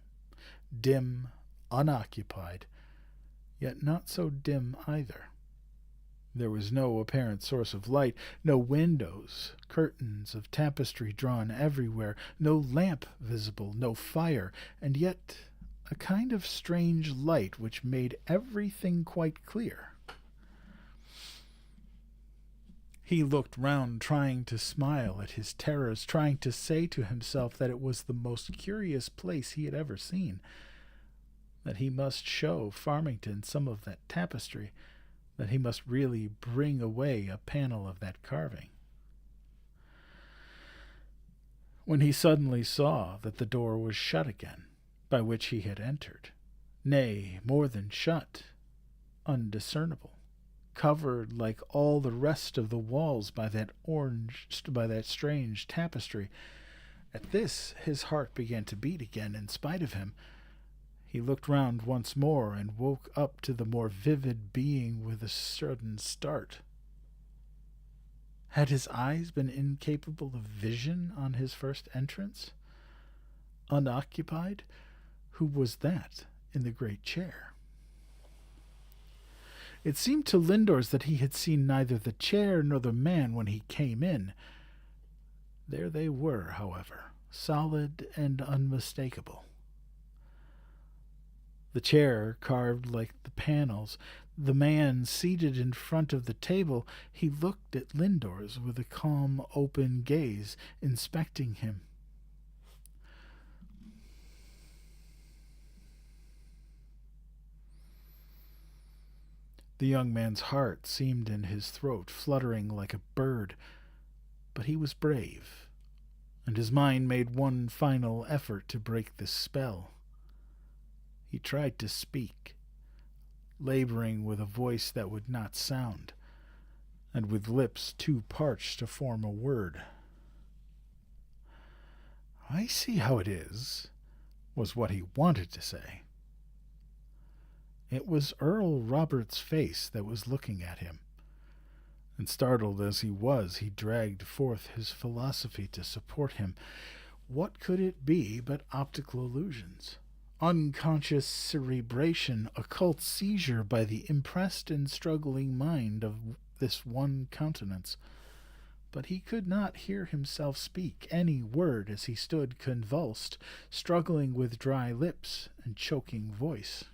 dim, unoccupied, yet not so dim either. There was no apparent source of light, no windows, curtains of tapestry drawn everywhere, no lamp visible, no fire, and yet a kind of strange light which made everything quite clear. He looked round, trying to smile at his terrors, trying to say to himself that it was the most curious place he had ever seen, that he must show Farmington some of that tapestry, that he must really bring away a panel of that carving. When he suddenly saw that the door was shut again, by which he had entered, nay, more than shut, undiscernible, covered like all the rest of the walls by that strange tapestry. At this his heart began to beat again in spite of him. He looked round once more and woke up to the more vivid being with a sudden start. Had his eyes been incapable of vision on his first entrance? Unoccupied, Who was that in the great chair? It seemed to Lindors that he had seen neither the chair nor the man when he came in. There they were, however, solid and unmistakable. The chair carved like the panels, the man seated in front of the table. He looked at Lindors with a calm, open gaze, inspecting him. The young man's heart seemed in his throat, fluttering like a bird, but he was brave, and his mind made one final effort to break the spell. He tried to speak, laboring with a voice that would not sound, and with lips too parched to form a word. "I see how it is," was what he wanted to say. It was Earl Robert's face that was looking at him, and startled as he was, he dragged forth his philosophy to support him. What could it be but optical illusions? Unconscious cerebration, occult seizure by the impressed and struggling mind of this one countenance. But he could not hear himself speak any word as he stood convulsed, struggling with dry lips and choking voice.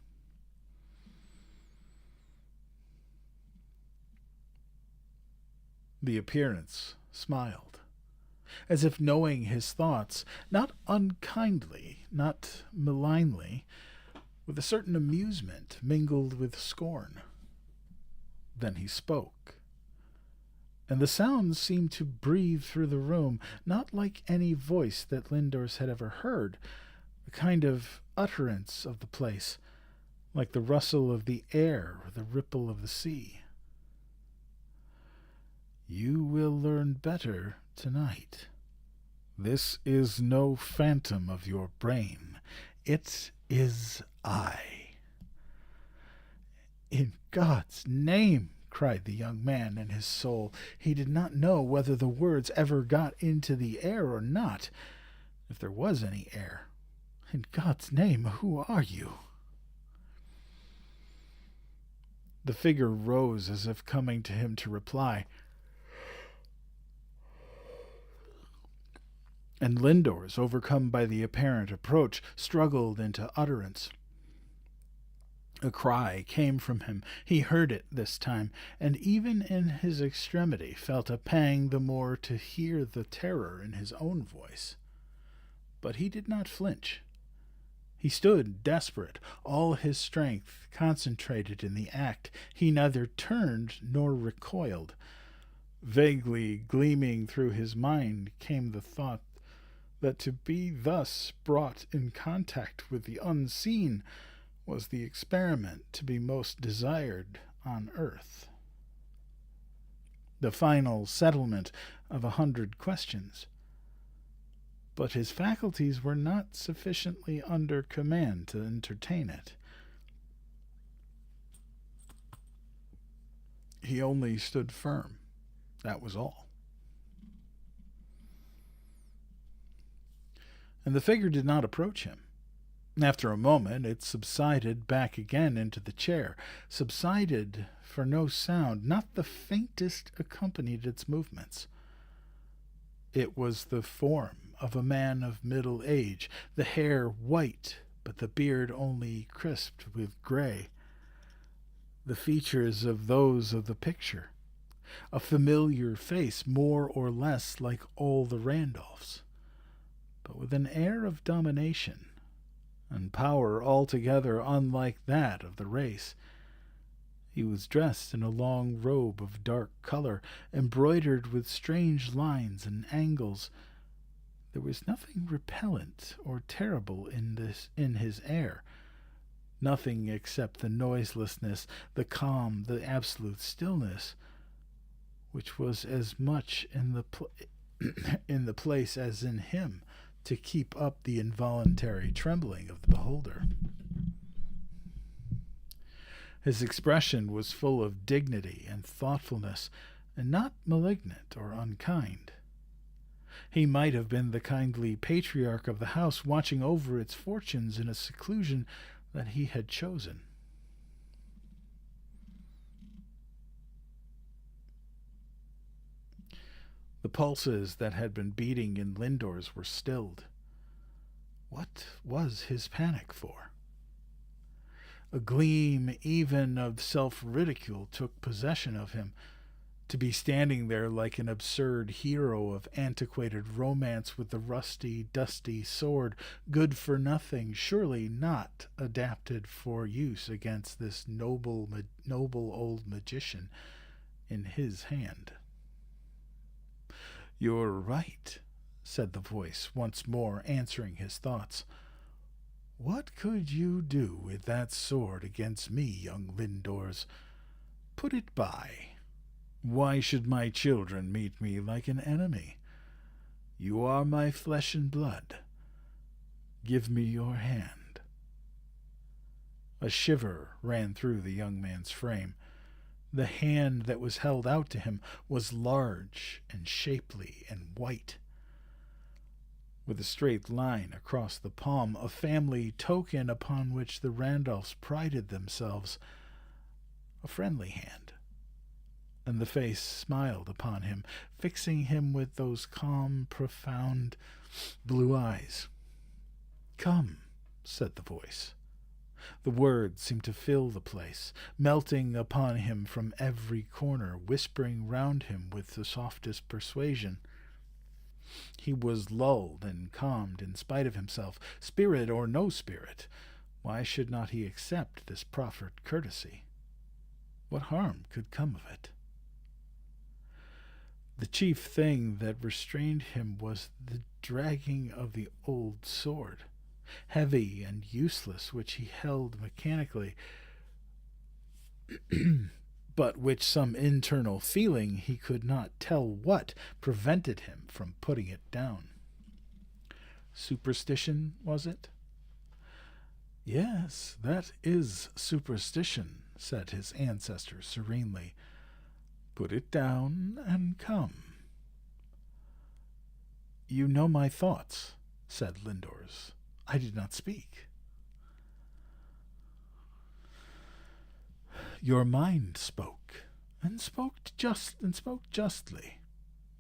The appearance smiled, as if knowing his thoughts, not unkindly, not malignly, with a certain amusement mingled with scorn. Then he spoke, and the sounds seemed to breathe through the room, not like any voice that Lindors had ever heard, a kind of utterance of the place, like the rustle of the air or the ripple of the sea. "You will learn better tonight. This is no phantom of your brain. It is I." "In God's name!" cried the young man in his soul. He did not know whether the words ever got into the air or not, if there was any air. "In God's name, who are you?" The figure rose as if coming to him to reply, and Lindors, overcome by the apparent approach, struggled into utterance. A cry came from him. He heard it this time, and even in his extremity felt a pang the more to hear the terror in his own voice. But he did not flinch. He stood desperate, all his strength concentrated in the act. He neither turned nor recoiled. Vaguely gleaming through his mind came the thought that to be thus brought in contact with the unseen was the experiment to be most desired on earth, the final settlement of 100 questions. But his faculties were not sufficiently under command to entertain it. He only stood firm. That was all. And the figure did not approach him. After a moment it subsided back again into the chair, subsided for no sound, not the faintest accompanied its movements. It was the form of a man of middle age, the hair white, but the beard only crisped with gray. The features of those of the picture, a familiar face more or less like all the Randolphs, but with an air of domination and power altogether unlike that of the race. He was dressed in a long robe of dark color, embroidered with strange lines and angles. There was nothing repellent or terrible in his air, nothing except the noiselessness, the calm, the absolute stillness, which was as much in the place as in him, to keep up the involuntary trembling of the beholder. His expression was full of dignity and thoughtfulness, and not malignant or unkind. He might have been the kindly patriarch of the house watching over its fortunes in a seclusion that he had chosen. The pulses that had been beating in Lindor's were stilled. What was his panic for? A gleam even of self-ridicule took possession of him. To be standing there like an absurd hero of antiquated romance with the rusty, dusty sword, good for nothing, surely not adapted for use against this noble old magician in his hand. "You're right," said the voice, once more answering his thoughts. "What could you do with that sword against me, young Lindors? Put it by. Why should my children meet me like an enemy? You are my flesh and blood. Give me your hand." A shiver ran through the young man's frame. The hand that was held out to him was large and shapely and white, with a straight line across the palm, a family token upon which the Randolphs prided themselves. A friendly hand. And the face smiled upon him, fixing him with those calm, profound blue eyes. "Come," said the voice. The words seemed to fill the place, melting upon him from every corner, whispering round him with the softest persuasion. He was lulled and calmed in spite of himself. Spirit or no spirit, why should not he accept this proffered courtesy? What harm could come of it? The chief thing that restrained him was the dragging of the old sword, heavy and useless, which he held mechanically, but which some internal feeling, he could not tell what, prevented him from putting it down. Superstition, was it? "Yes, that is superstition," said his ancestor serenely. "Put it down and come." "You know my thoughts," said Lindors. "I did not speak." "Your mind spoke, and spoke justly.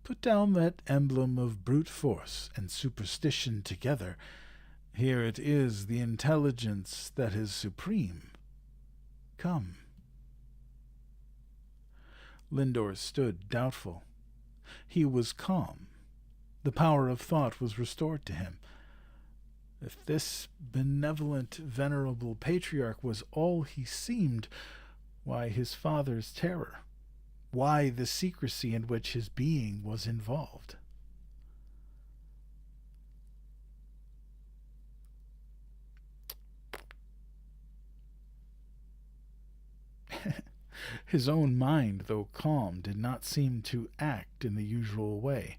Put down that emblem of brute force and superstition together. Here it is, the intelligence that is supreme. Come." Lindor stood doubtful. He was calm. The power of thought was restored to him. If this benevolent, venerable patriarch was all he seemed, why his father's terror? Why the secrecy in which his being was involved? His own mind, though calm, did not seem to act in the usual way.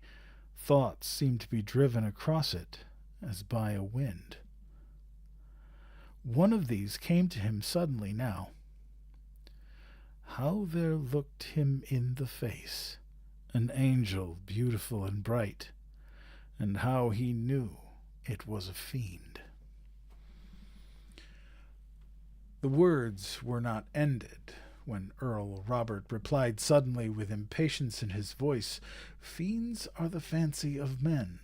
Thoughts seemed to be driven across it, as by a wind. One of these came to him suddenly now. How there looked him in the face, an angel beautiful and bright, and how he knew it was a fiend. The words were not ended when Earl Robert replied suddenly with impatience in his voice, "Fiends are the fancy of men,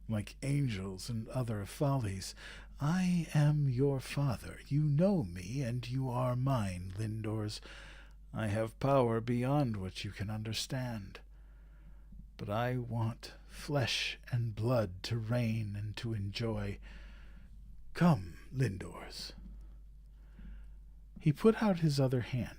like angels and other follies. I am your father. You know me, and you are mine, Lindors. I have power beyond what you can understand. But I want flesh and blood to reign and to enjoy. Come, Lindors." He put out his other hand.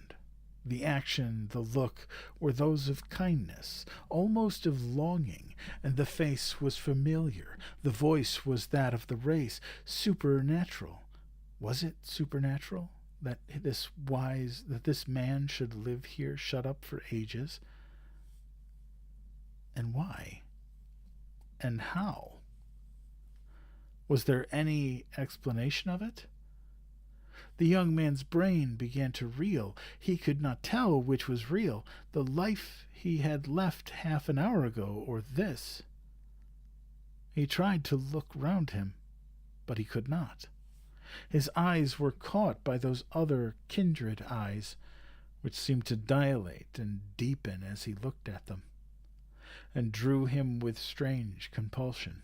The action, the look, were those of kindness, almost of longing, and the face was familiar. The voice was that of the race, supernatural. Was it supernatural that this man should live here shut up for ages? And why? And how? Was there any explanation of it? The young man's brain began to reel. He could not tell which was real, the life he had left half an hour ago, or this. He tried to look round him, but he could not. His eyes were caught by those other kindred eyes, which seemed to dilate and deepen as he looked at them, and drew him with strange compulsion.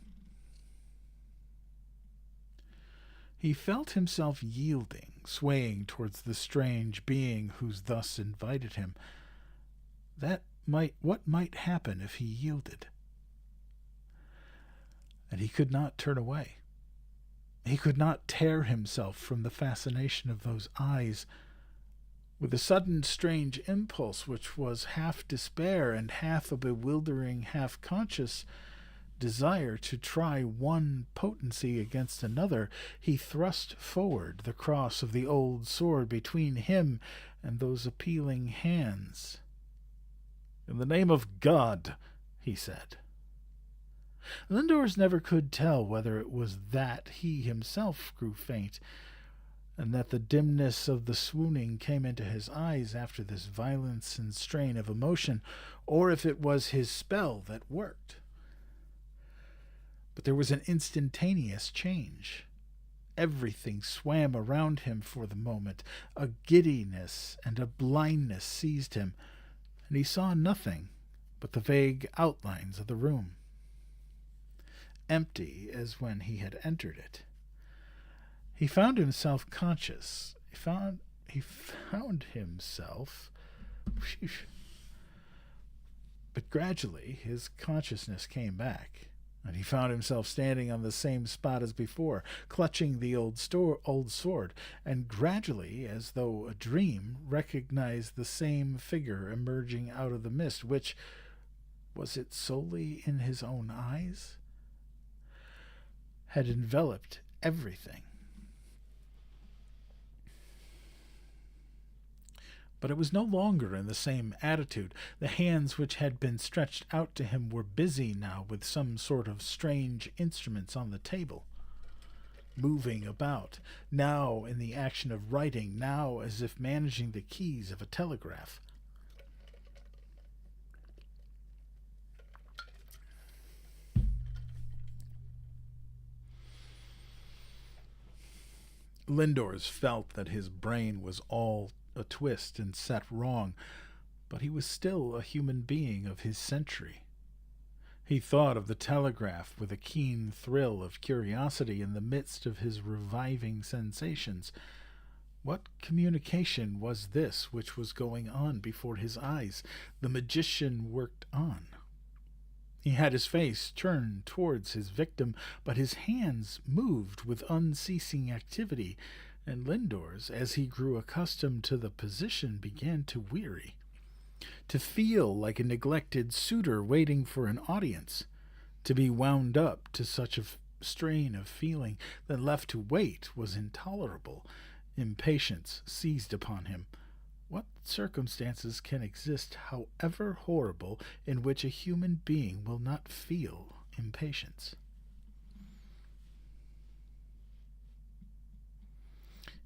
He felt himself yielding, swaying towards the strange being who thus invited him. What might happen if he yielded? And he could not turn away. He could not tear himself from the fascination of those eyes. With a sudden strange impulse, which was half despair and half a bewildering, half-conscious desire to try one potency against another, he thrust forward the cross of the old sword between him and those appealing hands. "In the name of God," he said. Lindors never could tell whether it was that he himself grew faint, and that the dimness of the swooning came into his eyes after this violence and strain of emotion, or if it was his spell that worked. But there was an instantaneous change. Everything swam around him for the moment. A giddiness and a blindness seized him, and he saw nothing but the vague outlines of the room, empty as when he had entered it. He found himself conscious. He found himself... But gradually his consciousness came back, and he found himself standing on the same spot as before, clutching the old sword, and gradually, as though a dream, recognized the same figure emerging out of the mist, which, was it solely in his own eyes, had enveloped everything. But it was no longer in the same attitude. The hands which had been stretched out to him were busy now with some sort of strange instruments on the table, moving about, now in the action of writing, now as if managing the keys of a telegraph. Lindors felt that his brain was all a twist and set wrong, but he was still a human being of his century. He thought of the telegraph with a keen thrill of curiosity in the midst of his reviving sensations. What communication was this which was going on before his eyes? The magician worked on. He had his face turned towards his victim, but his hands moved with unceasing activity, and Lindors, as he grew accustomed to the position, began to weary, to feel like a neglected suitor waiting for an audience, to be wound up to such a strain of feeling that left to wait was intolerable. Impatience seized upon him. What circumstances can exist, however horrible, in which a human being will not feel impatience?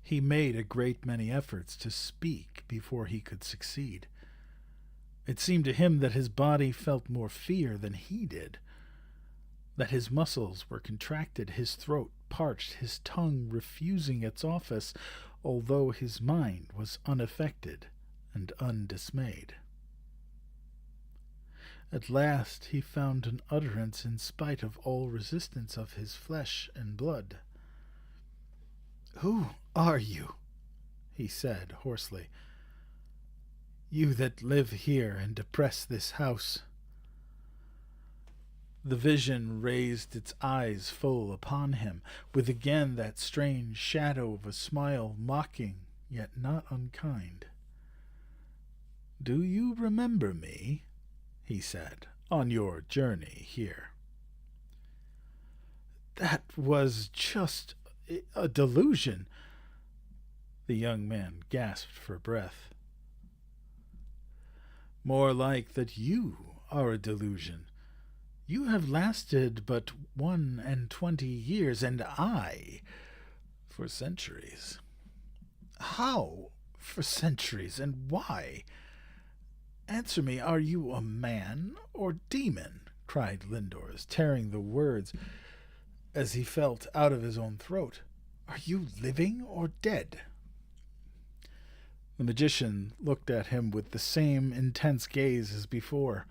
He made a great many efforts to speak before he could succeed. It seemed to him that his body felt more fear than he did, that his muscles were contracted, his throat parched, his tongue refusing its office, although his mind was unaffected and undismayed. At last he found an utterance in spite of all resistance of his flesh and blood. "Who are you?" he said hoarsely. "You that live here and oppress this house." The vision raised its eyes full upon him, with again that strange shadow of a smile, mocking, yet not unkind. "Do you remember me?" he said, "on your journey here?" "That was just a delusion." The young man gasped for breath. "More like that you are a delusion. You have lasted but 21 years, and I for centuries." "How for centuries, and why? Answer me, are you a man or demon?" cried Lindors, tearing the words as he felt out of his own throat. "Are you living or dead?" The magician looked at him with the same intense gaze as before.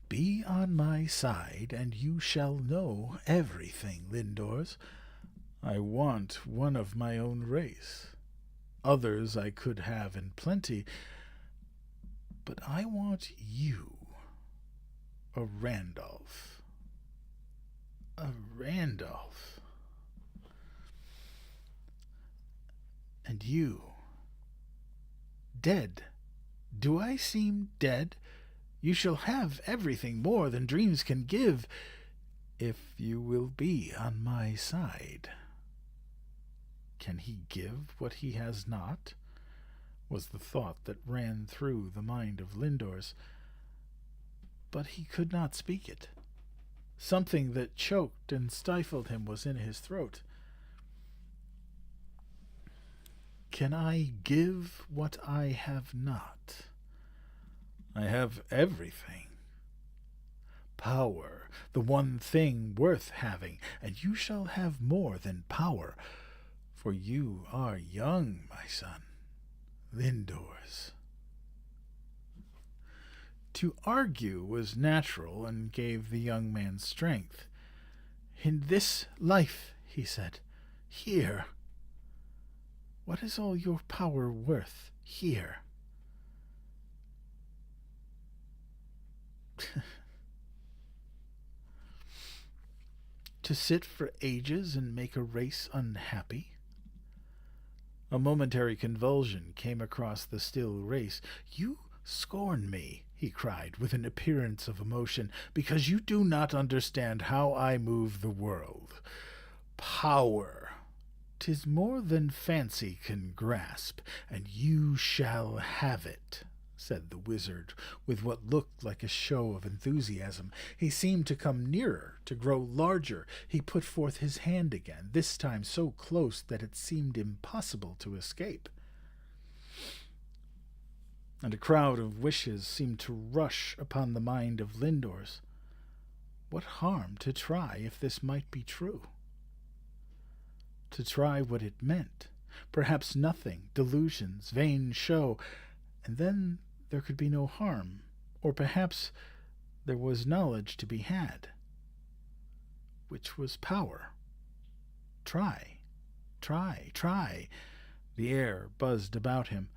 "Be on my side, and you shall know everything, Lindors. I want one of my own race. Others I could have in plenty, but I want you, a Randolph. A Randolph. And you, dead. Do I seem dead? You shall have everything more than dreams can give, if you will be on my side." Can he give what he has not? Was the thought that ran through the mind of Lindors. But he could not speak it. Something that choked and stifled him was in his throat. "Can I give what I have not? I have everything. Power, the one thing worth having, and you shall have more than power, for you are young, my son, Lindors." To argue was natural and gave the young man strength. "In this life," he said, "here. What is all your power worth here?" To sit for ages and make a race unhappy? A momentary convulsion came across the still race. "You scorn me," he cried, with an appearance of emotion, "because you do not understand how I move the world. Power, 'tis more than fancy can grasp, and you shall have it," said the wizard, with what looked like a show of enthusiasm. He seemed to come nearer, to grow larger. He put forth his hand again, this time so close that it seemed impossible to escape. And a crowd of wishes seemed to rush upon the mind of Lindors. What harm to try if this might be true? To try what it meant. Perhaps nothing, delusions, vain show, and then there could be no harm, or perhaps there was knowledge to be had, which was power. Try, try, try. The air buzzed about him.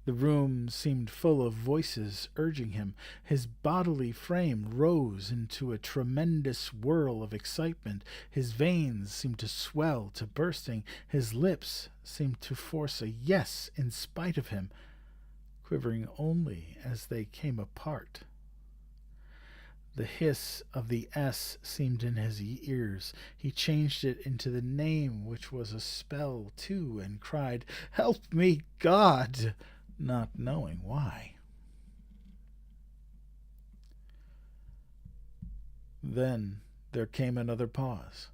The room seemed full of voices urging him. His bodily frame rose into a tremendous whirl of excitement. His veins seemed to swell to bursting. His lips seemed to force a yes in spite of him, quivering only as they came apart. The hiss of the S seemed in his ears. He changed it into the name, which was a spell too, and cried, "Help me, God!" not knowing why. Then there came another pause.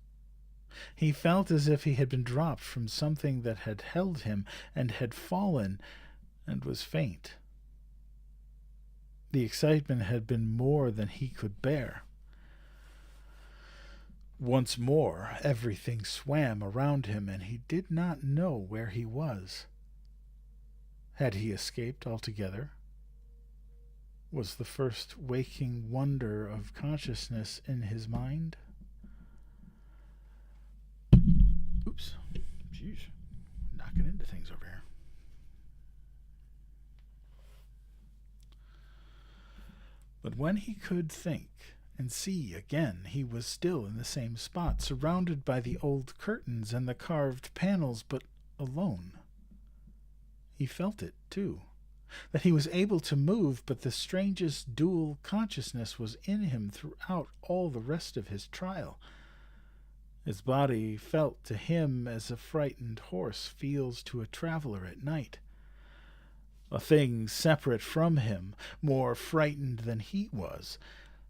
He felt as if he had been dropped from something that had held him and had fallen and was faint. The excitement had been more than he could bear. Once more everything swam around him, and he did not know where he was. Had he escaped altogether? Was the first waking wonder of consciousness in his mind? Oops. Jeez. Knocking into things over here. But when he could think and see again, he was still in the same spot, surrounded by the old curtains and the carved panels, but alone. He felt it, too, that he was able to move, but the strangest dual consciousness was in him throughout all the rest of his trial. His body felt to him as a frightened horse feels to a traveler at night. A thing separate from him, more frightened than he was,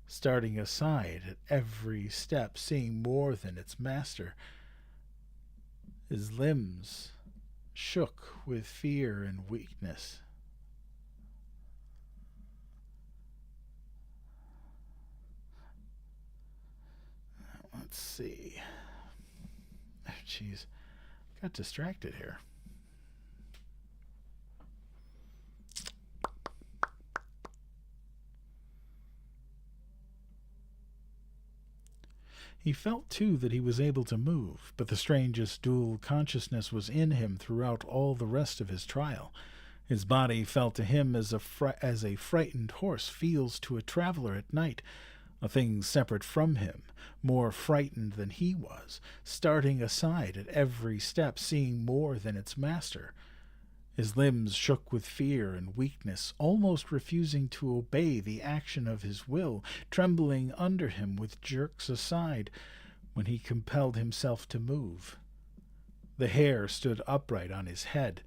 starting aside at every step, seeing more than its master. His limbs shook with fear and weakness. Let's see. Jeez. Got distracted here. He felt, too, that he was able to move, but the strangest dual consciousness was in him throughout all the rest of his trial. His body felt to him as a frightened horse feels to a traveler at night, a thing separate from him, more frightened than he was, starting aside at every step, seeing more than its master. His limbs shook with fear and weakness, almost refusing to obey the action of his will, trembling under him with jerks aside when he compelled himself to move. The hair stood upright on his head.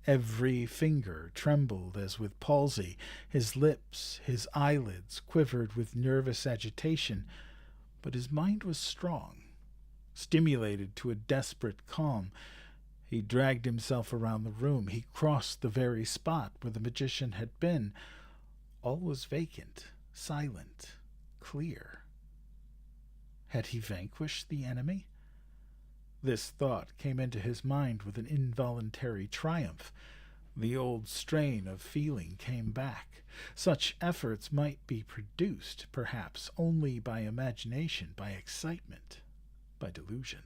Every finger trembled as with palsy. His lips, his eyelids quivered with nervous agitation, but his mind was strong, stimulated to a desperate calm. He dragged himself around the room. He crossed the very spot where the magician had been. All was vacant, silent, clear. Had he vanquished the enemy? This thought came into his mind with an involuntary triumph. The old strain of feeling came back. Such efforts might be produced, perhaps, only by imagination, by excitement, by delusion.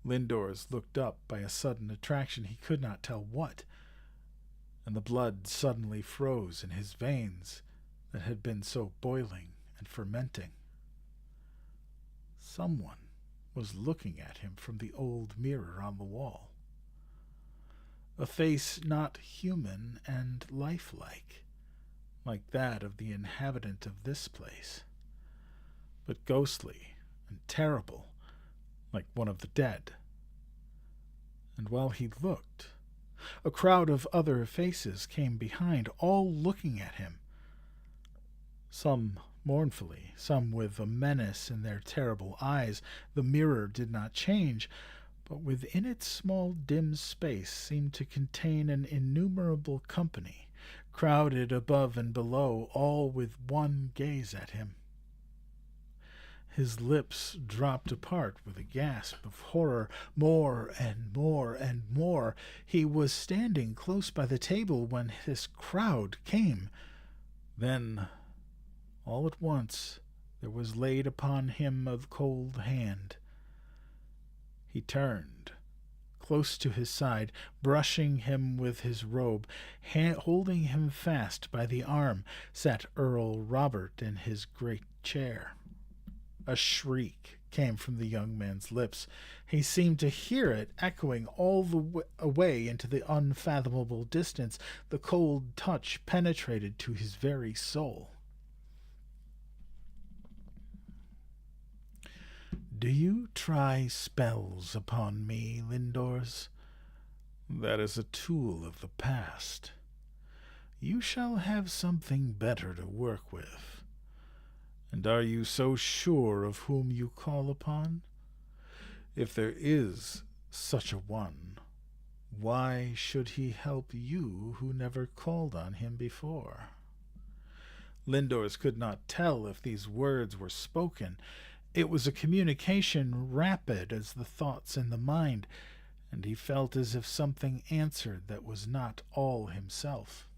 Lindors looked up by a sudden attraction, he could not tell what, and the blood suddenly froze in his veins that had been so boiling and fermenting. Someone was looking at him from the old mirror on the wall. A face not human and lifelike, like that of the inhabitant of this place, but ghostly and terrible, like one of the dead. And while he looked, a crowd of other faces came behind, all looking at him. Some mournfully, some with a menace in their terrible eyes. The mirror did not change, but within its small dim space seemed to contain an innumerable company, crowded above and below, all with one gaze at him. His lips dropped apart with a gasp of horror. More and more and more. He was standing close by the table when this crowd came. Then, all at once, there was laid upon him a cold hand. He turned, close to his side, brushing him with his robe. Holding him fast by the arm sat Earl Robert in his great chair. A shriek came from the young man's lips. He seemed to hear it echoing all the way into the unfathomable distance. The cold touch penetrated to his very soul. "Do you try spells upon me, Lindors? That is a tool of the past. You shall have something better to work with. And are you so sure of whom you call upon? If there is such a one, why should he help you who never called on him before?" Lindors could not tell if these words were spoken. It was a communication rapid as the thoughts in the mind, and he felt as if something answered that was not all himself.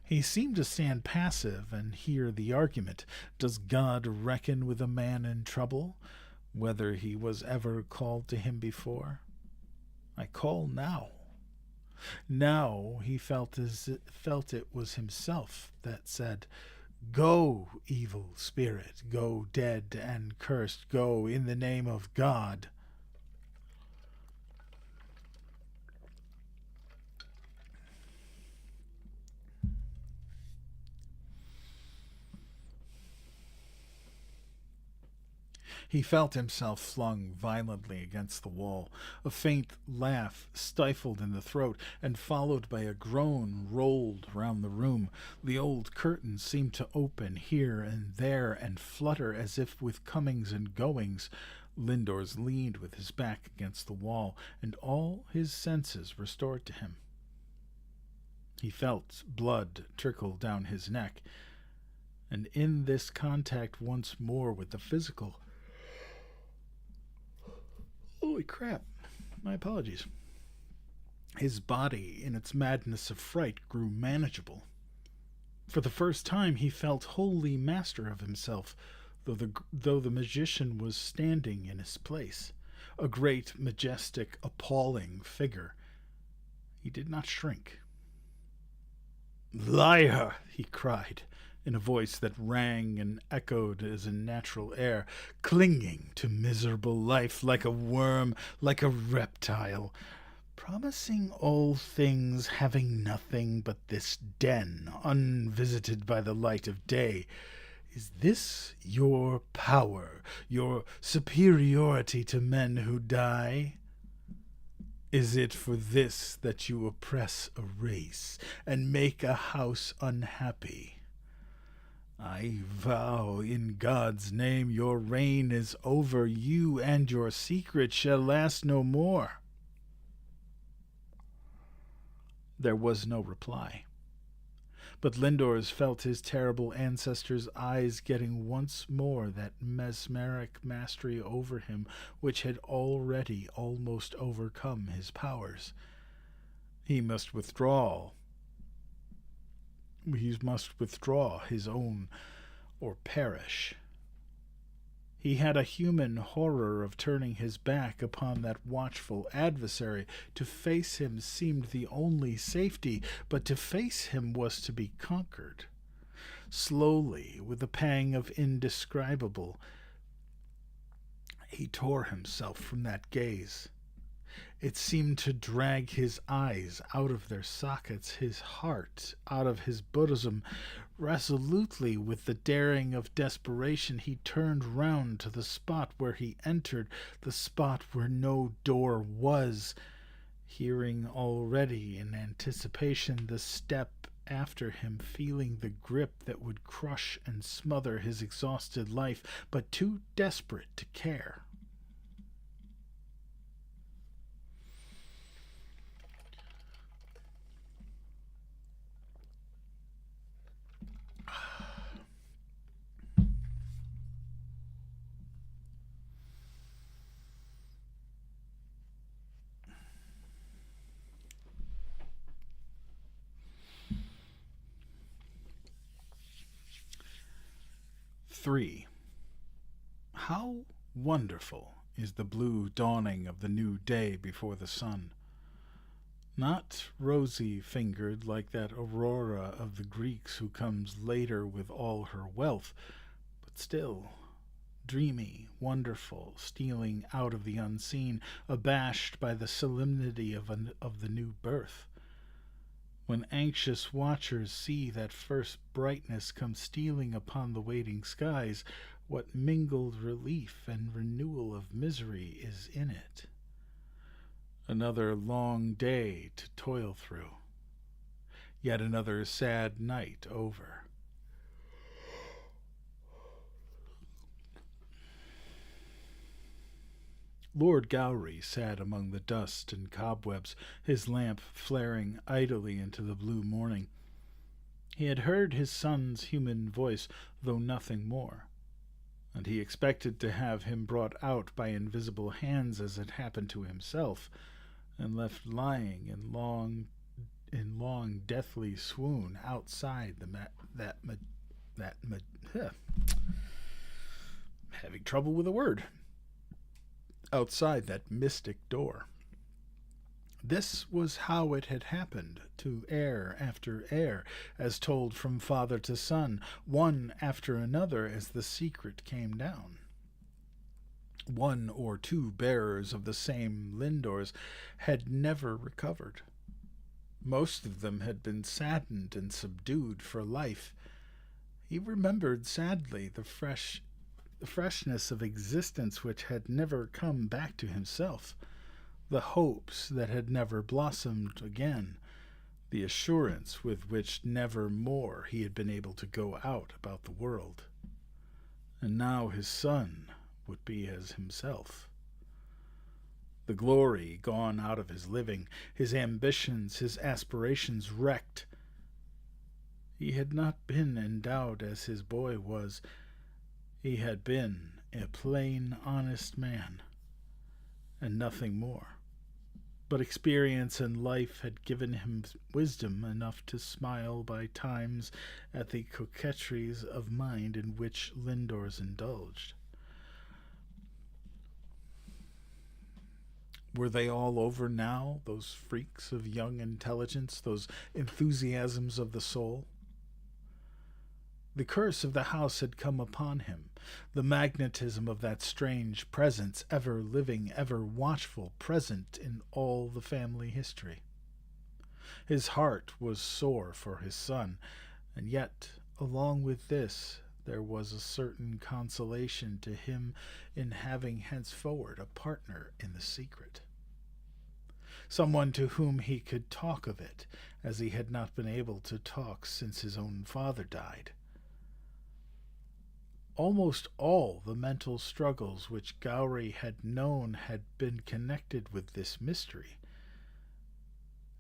He seemed to stand passive and hear the argument. Does God reckon with a man in trouble, whether he was ever called to him before? I call now. Now he felt it was himself that said, "Go, evil spirit, go, dead and cursed, go in the name of God." He felt himself flung violently against the wall. A faint laugh stifled in the throat, and followed by a groan rolled round the room. The old curtains seemed to open here and there and flutter as if with comings and goings. Lindors leaned with his back against the wall, and all his senses restored to him. He felt blood trickle down his neck, and in this contact once more with the physical... Holy crap. My apologies. His body, in its madness of fright, grew manageable. For the first time he felt wholly master of himself, though the magician was standing in his place, a great, majestic, appalling figure. He did not shrink. "Liar!" he cried, in a voice that rang and echoed as in natural air, "clinging to miserable life like a worm, like a reptile, promising all things, having nothing but this den, unvisited by the light of day. Is this your power, your superiority to men who die? Is it for this that you oppress a race and make a house unhappy? I vow in God's name your reign is over, you and your secret shall last no more." There was no reply. But Lindors felt his terrible ancestor's eyes getting once more that mesmeric mastery over him which had already almost overcome his powers. He must withdraw his own or perish. He had a human horror of turning his back upon that watchful adversary. To face him seemed the only safety, but to face him was to be conquered. Slowly, with a pang of indescribable, he tore himself from that gaze. It seemed to drag his eyes out of their sockets, his heart out of his bosom. Resolutely, with the daring of desperation, he turned round to the spot where he entered, the spot where no door was, hearing already in anticipation the step after him, feeling the grip that would crush and smother his exhausted life, but too desperate to care. Three. How wonderful is the blue dawning of the new day before the sun. Not rosy-fingered like that aurora of the Greeks who comes later with all her wealth, but still dreamy, wonderful, stealing out of the unseen, abashed by the solemnity of the new birth. When anxious watchers see that first brightness come stealing upon the waiting skies, what mingled relief and renewal of misery is in it. Another long day to toil through. Yet another sad night over. Lord Gowry sat among the dust and cobwebs, his lamp flaring idly into the blue morning. He had heard his son's human voice, though nothing more, and he expected to have him brought out by invisible hands as had happened to himself, and left lying in long deathly swoon outside having trouble with a word. Outside that mystic door. This was how it had happened to heir after heir, as told from father to son, one after another as the secret came down. One or two bearers of the same Lindors had never recovered. Most of them had been saddened and subdued for life. He remembered sadly the freshness of existence which had never come back to himself, the hopes that had never blossomed again, the assurance with which never more he had been able to go out about the world. And now his son would be as himself. The glory gone out of his living, his ambitions, his aspirations wrecked, He had not been endowed as his boy was. He had been a plain, honest man, and nothing more. But experience and life had given him wisdom enough to smile by times at the coquetries of mind in which Lindors indulged. Were they all over now, those freaks of young intelligence, those enthusiasms of the soul? The curse of the house had come upon him, the magnetism of that strange presence, ever living, ever watchful, present in all the family history. His heart was sore for his son, and yet, along with this, there was a certain consolation to him in having henceforward a partner in the secret. Someone to whom he could talk of it, as he had not been able to talk since his own father died. Almost all the mental struggles which Gowrie had known had been connected with this mystery,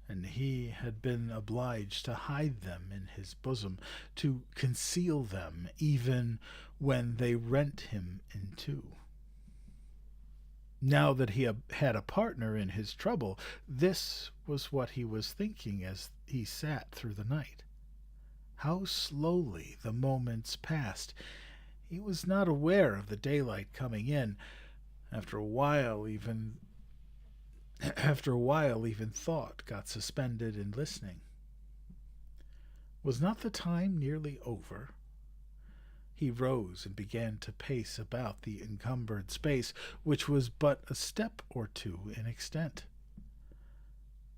and he had been obliged to hide them in his bosom, to conceal them even when they rent him in two. Now that he had a partner in his trouble, this was what he was thinking as he sat through the night. How slowly the moments passed. He was not aware of the daylight coming in. After a while, even thought got suspended in listening. Was not the time nearly over? He rose and began to pace about the encumbered space, which was but a step or two in extent.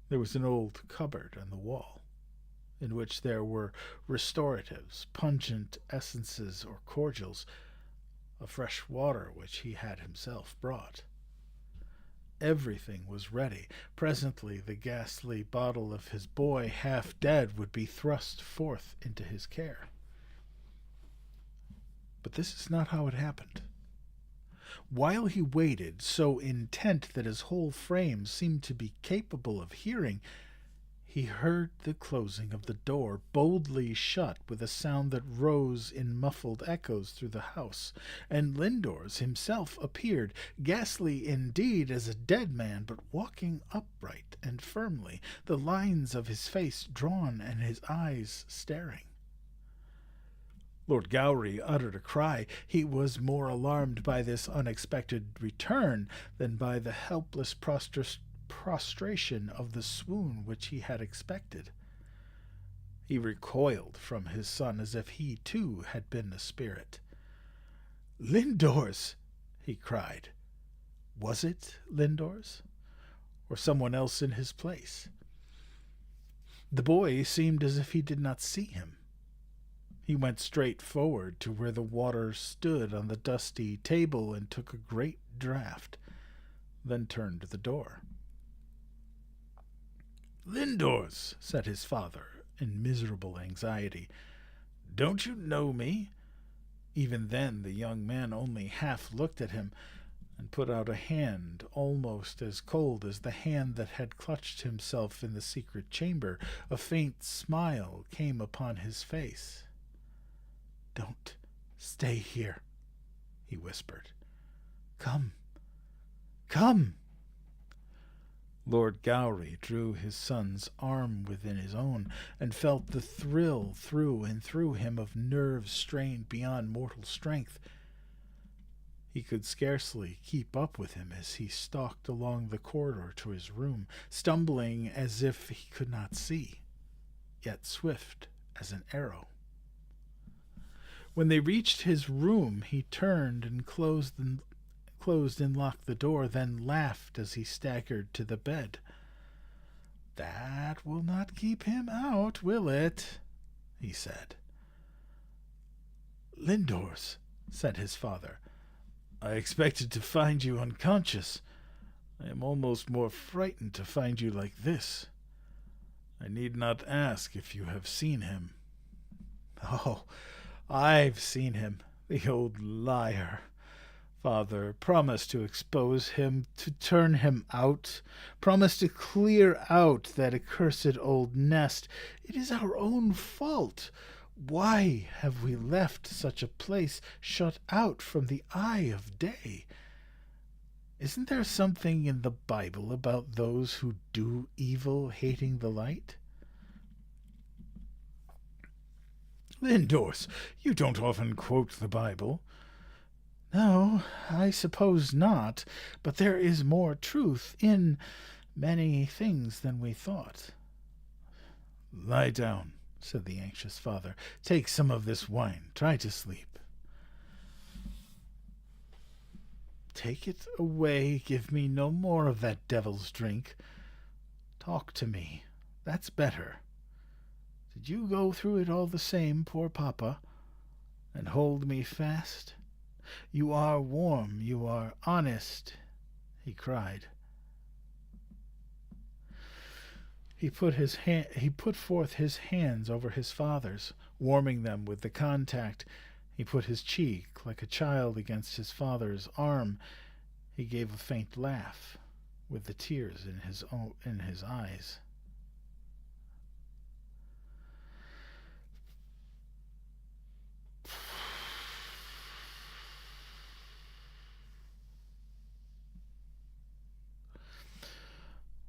There was an old cupboard on the wall, in which there were restoratives, pungent essences or cordials, of fresh water which he had himself brought. Everything was ready. Presently the ghastly bottle of his boy, half dead, would be thrust forth into his care. But this is not how it happened. While he waited, so intent that his whole frame seemed to be capable of hearing, he heard the closing of the door, boldly shut with a sound that rose in muffled echoes through the house, and Lindors himself appeared, ghastly indeed as a dead man, but walking upright and firmly, the lines of his face drawn and his eyes staring. Lord Gowrie uttered a cry. He was more alarmed by this unexpected return than by the helpless prostration of the swoon which he had expected. He recoiled from his son as if he too had been a spirit. "Lindors!" he cried. Was it Lindors, or someone else in his place? The boy seemed as if he did not see him. He went straight forward to where the water stood on the dusty table and took a great draught, then turned to the door. "Lindors," said his father, in miserable anxiety, "don't you know me?" Even then the young man only half looked at him, and put out a hand almost as cold as the hand that had clutched himself in the secret chamber. A faint smile came upon his face. "Don't stay here," he whispered. "Come, come." Lord Gowrie drew his son's arm within his own, and felt the thrill through and through him of nerves strained beyond mortal strength. He could scarcely keep up with him as he stalked along the corridor to his room, stumbling as if he could not see, yet swift as an arrow. When they reached his room, he turned and closed and locked the door, then laughed as he staggered to the bed. "That will not keep him out, will it?" he said. "Lindors," said his father, "I expected to find you unconscious. I am almost more frightened to find you like this. I need not ask if you have seen him." "Oh, I've seen him, the old liar. Father, promise to expose him, to turn him out. Promise to clear out that accursed old nest. It is our own fault. Why have we left such a place shut out from the eye of day? Isn't there something in the Bible about those who do evil hating the light? Lindors, you don't often quote the Bible. No, I suppose not, but there is more truth in many things than we thought. Lie down, said the anxious father. Take some of this wine. Try to sleep. Take it away. Give me no more of that devil's drink. Talk to me. That's better. Did you go through it all the same, poor papa, and hold me fast? You are warm, you are honest, he cried. He put forth his hands over his father's, warming them with the contact. He put his cheek like a child against his father's arm. He gave a faint laugh, with the tears in his eyes.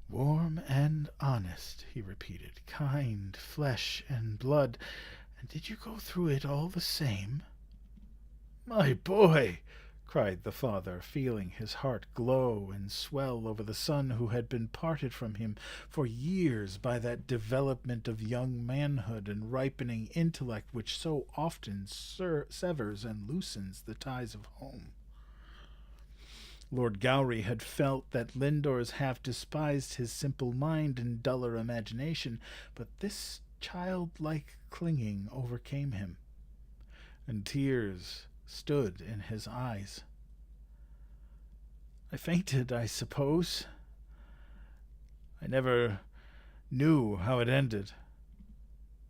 Warm and honest, he repeated, kind flesh and blood. And did you go through it all the same? My boy, cried the father, feeling his heart glow and swell over the son who had been parted from him for years by that development of young manhood and ripening intellect which so often severs and loosens the ties of home. Lord Gowry had felt that Lindors half despised his simple mind and duller imagination, but this childlike clinging overcame him, and tears stood in his eyes. I fainted, I suppose. I never knew how it ended.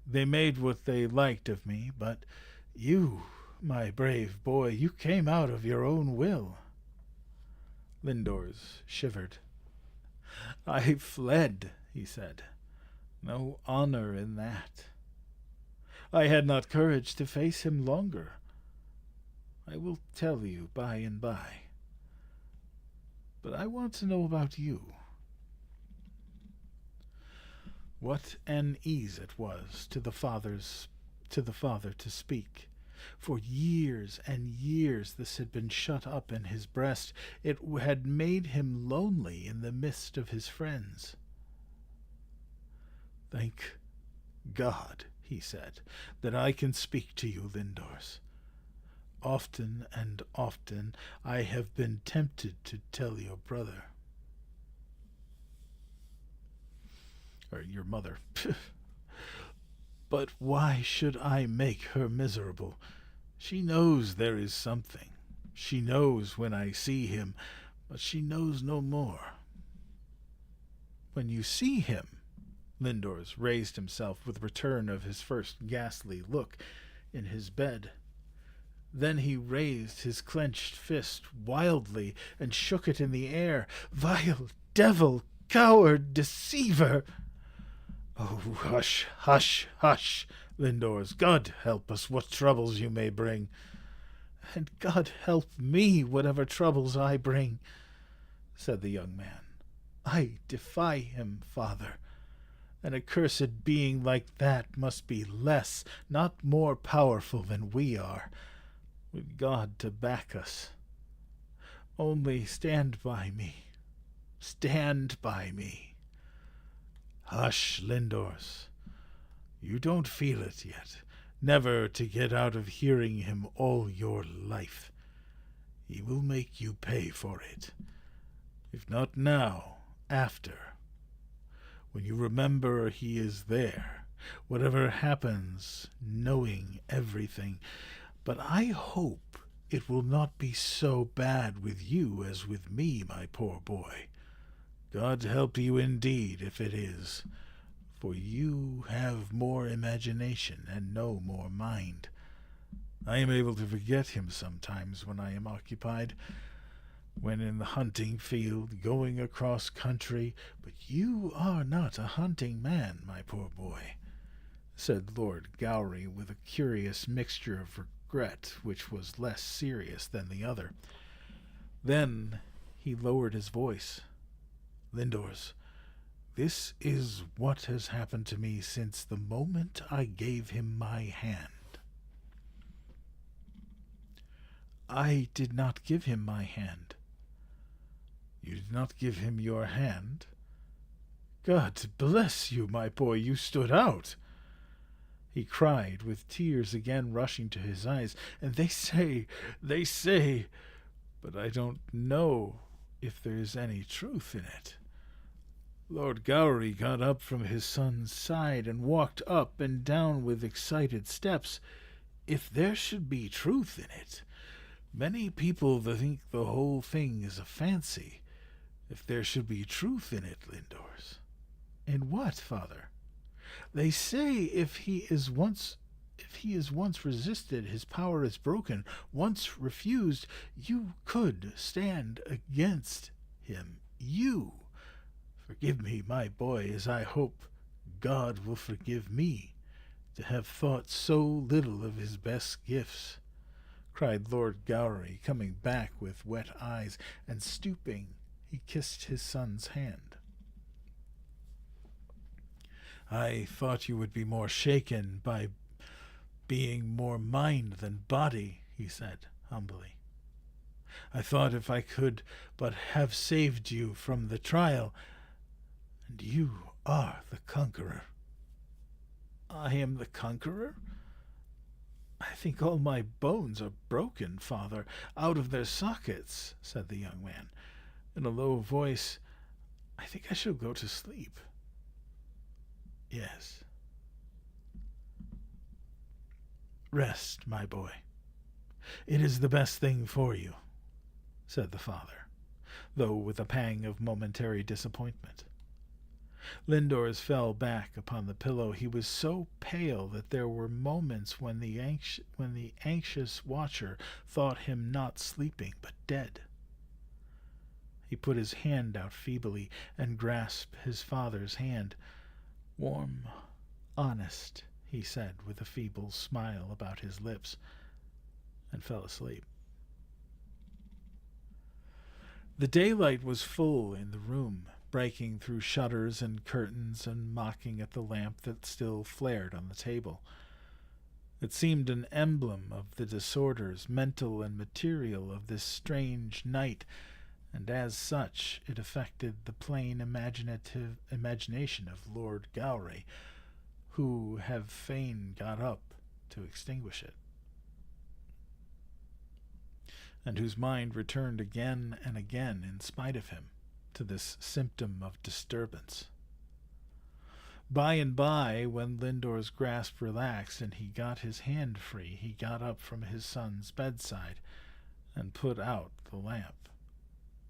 They made what they liked of me, but you, my brave boy, you came out of your own will. Lindors shivered. I fled, he said. No honor in that. I had not courage to face him longer. I will tell you by and by. But I want to know about you. What an ease it was to the father to speak. For years and years this had been shut up in his breast. It had made him lonely in the midst of his friends. Thank God, he said, that I can speak to you, Lindors. Often and often I have been tempted to tell your brother. Or your mother. But why should I make her miserable? She knows there is something. She knows when I see him, but she knows no more. When you see him, Lindors raised himself with return of his first ghastly look in his bed. Then he raised his clenched fist wildly and shook it in the air. Vile devil, coward, deceiver! Oh, hush, hush, hush, Lindors. God help us, what troubles you may bring. And God help me, whatever troubles I bring, said the young man. I defy him, father. An accursed being like that must be less, not more powerful than we are, with God to back us. Only stand by me. Stand by me. Hush, Lindors. You don't feel it yet, never to get out of hearing him all your life. He will make you pay for it. If not now, after. When you remember he is there, whatever happens, knowing everything. But I hope it will not be so bad with you as with me, my poor boy. God help you indeed if it is, for you have more imagination and no more mind. I am able to forget him sometimes when I am occupied, when in the hunting field, going across country, but you are not a hunting man, my poor boy, said Lord Gowry with a curious mixture of regret which was less serious than the other. Then he lowered his voice. Lindors, this is what has happened to me since the moment I gave him my hand. I did not give him my hand. You did not give him your hand? God bless you, my boy, you stood out, he cried, with tears again rushing to his eyes. And they say, but I don't know if there is any truth in it. Lord Gowry got up from his son's side and walked up and down with excited steps. If there should be truth in it, many people think the whole thing is a fancy. If there should be truth in it, Lindors. In what, father? They say if he is once resisted, his power is broken. Once refused, you could stand against him. You. Forgive me, my boy, as I hope God will forgive me, to have thought so little of his best gifts, cried Lord Gowry, coming back with wet eyes, and stooping, he kissed his son's hand. I thought you would be more shaken by being more mind than body, he said humbly. I thought if I could but have saved you from the trial, and you are the conqueror. I am the conqueror? I think all my bones are broken, father, out of their sockets, said the young man. In a low voice, I think I shall go to sleep. Yes. Rest, my boy. It is the best thing for you, said the father, though with a pang of momentary disappointment. Lindors fell back upon the pillow. He was so pale that there were moments when the anxious watcher thought him not sleeping, but dead. He put his hand out feebly and grasped his father's hand. Warm, honest, he said with a feeble smile about his lips, and fell asleep. The daylight was full in the room, breaking through shutters and curtains and mocking at the lamp that still flared on the table. It seemed an emblem of the disorders, mental and material, of this strange night, and as such it affected the plain imagination of Lord Gowry, who have fain got up to extinguish it, and whose mind returned again and again, in spite of him, to this symptom of disturbance. By and by, when Lindor's grasp relaxed and he got his hand free, he got up from his son's bedside and put out the lamp.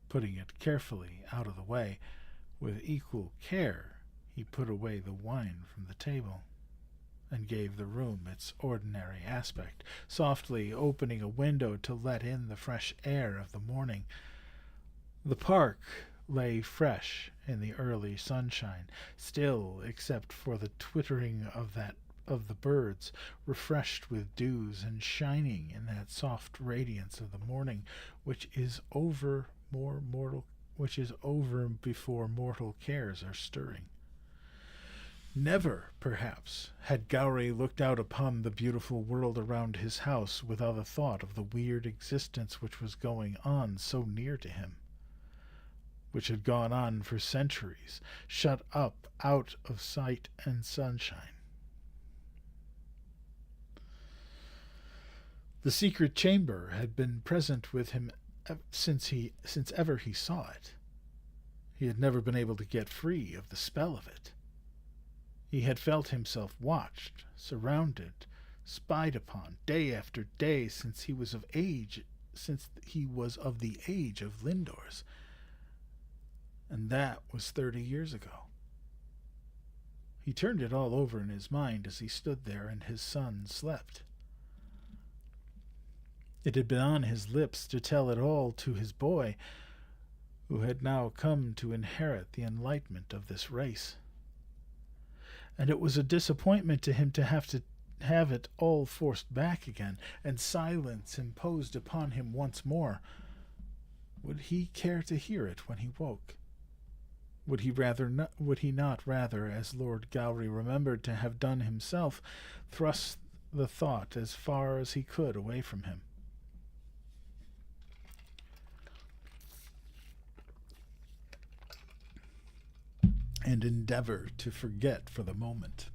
Putting it carefully out of the way, with equal care he put away the wine from the table, and gave the room its ordinary aspect, softly opening a window to let in the fresh air of the morning. The park lay fresh in the early sunshine, still except for the twittering of the birds, refreshed with dews and shining in that soft radiance of the morning which is over before mortal cares are stirring. Never, perhaps, had Gowry looked out upon the beautiful world around his house without a thought of the weird existence which was going on so near to him, which had gone on for centuries, shut up out of sight and sunshine. The secret chamber had been present with him since ever he saw it. He had never been able to get free of the spell of it. He had felt himself watched, surrounded, spied upon, day after day, since he was of the age of Lindors, and that was 30 years ago. He turned it all over in his mind as he stood there and his son slept. It had been on his lips to tell it all to his boy, who had now come to inherit the enlightenment of this race. And it was a disappointment to him to have it all forced back again, and silence imposed upon him once more. Would he care to hear it when he woke? Would he not rather, as Lord Gowry remembered to have done himself, thrust the thought as far as he could away from him? And endeavor to forget for the moment,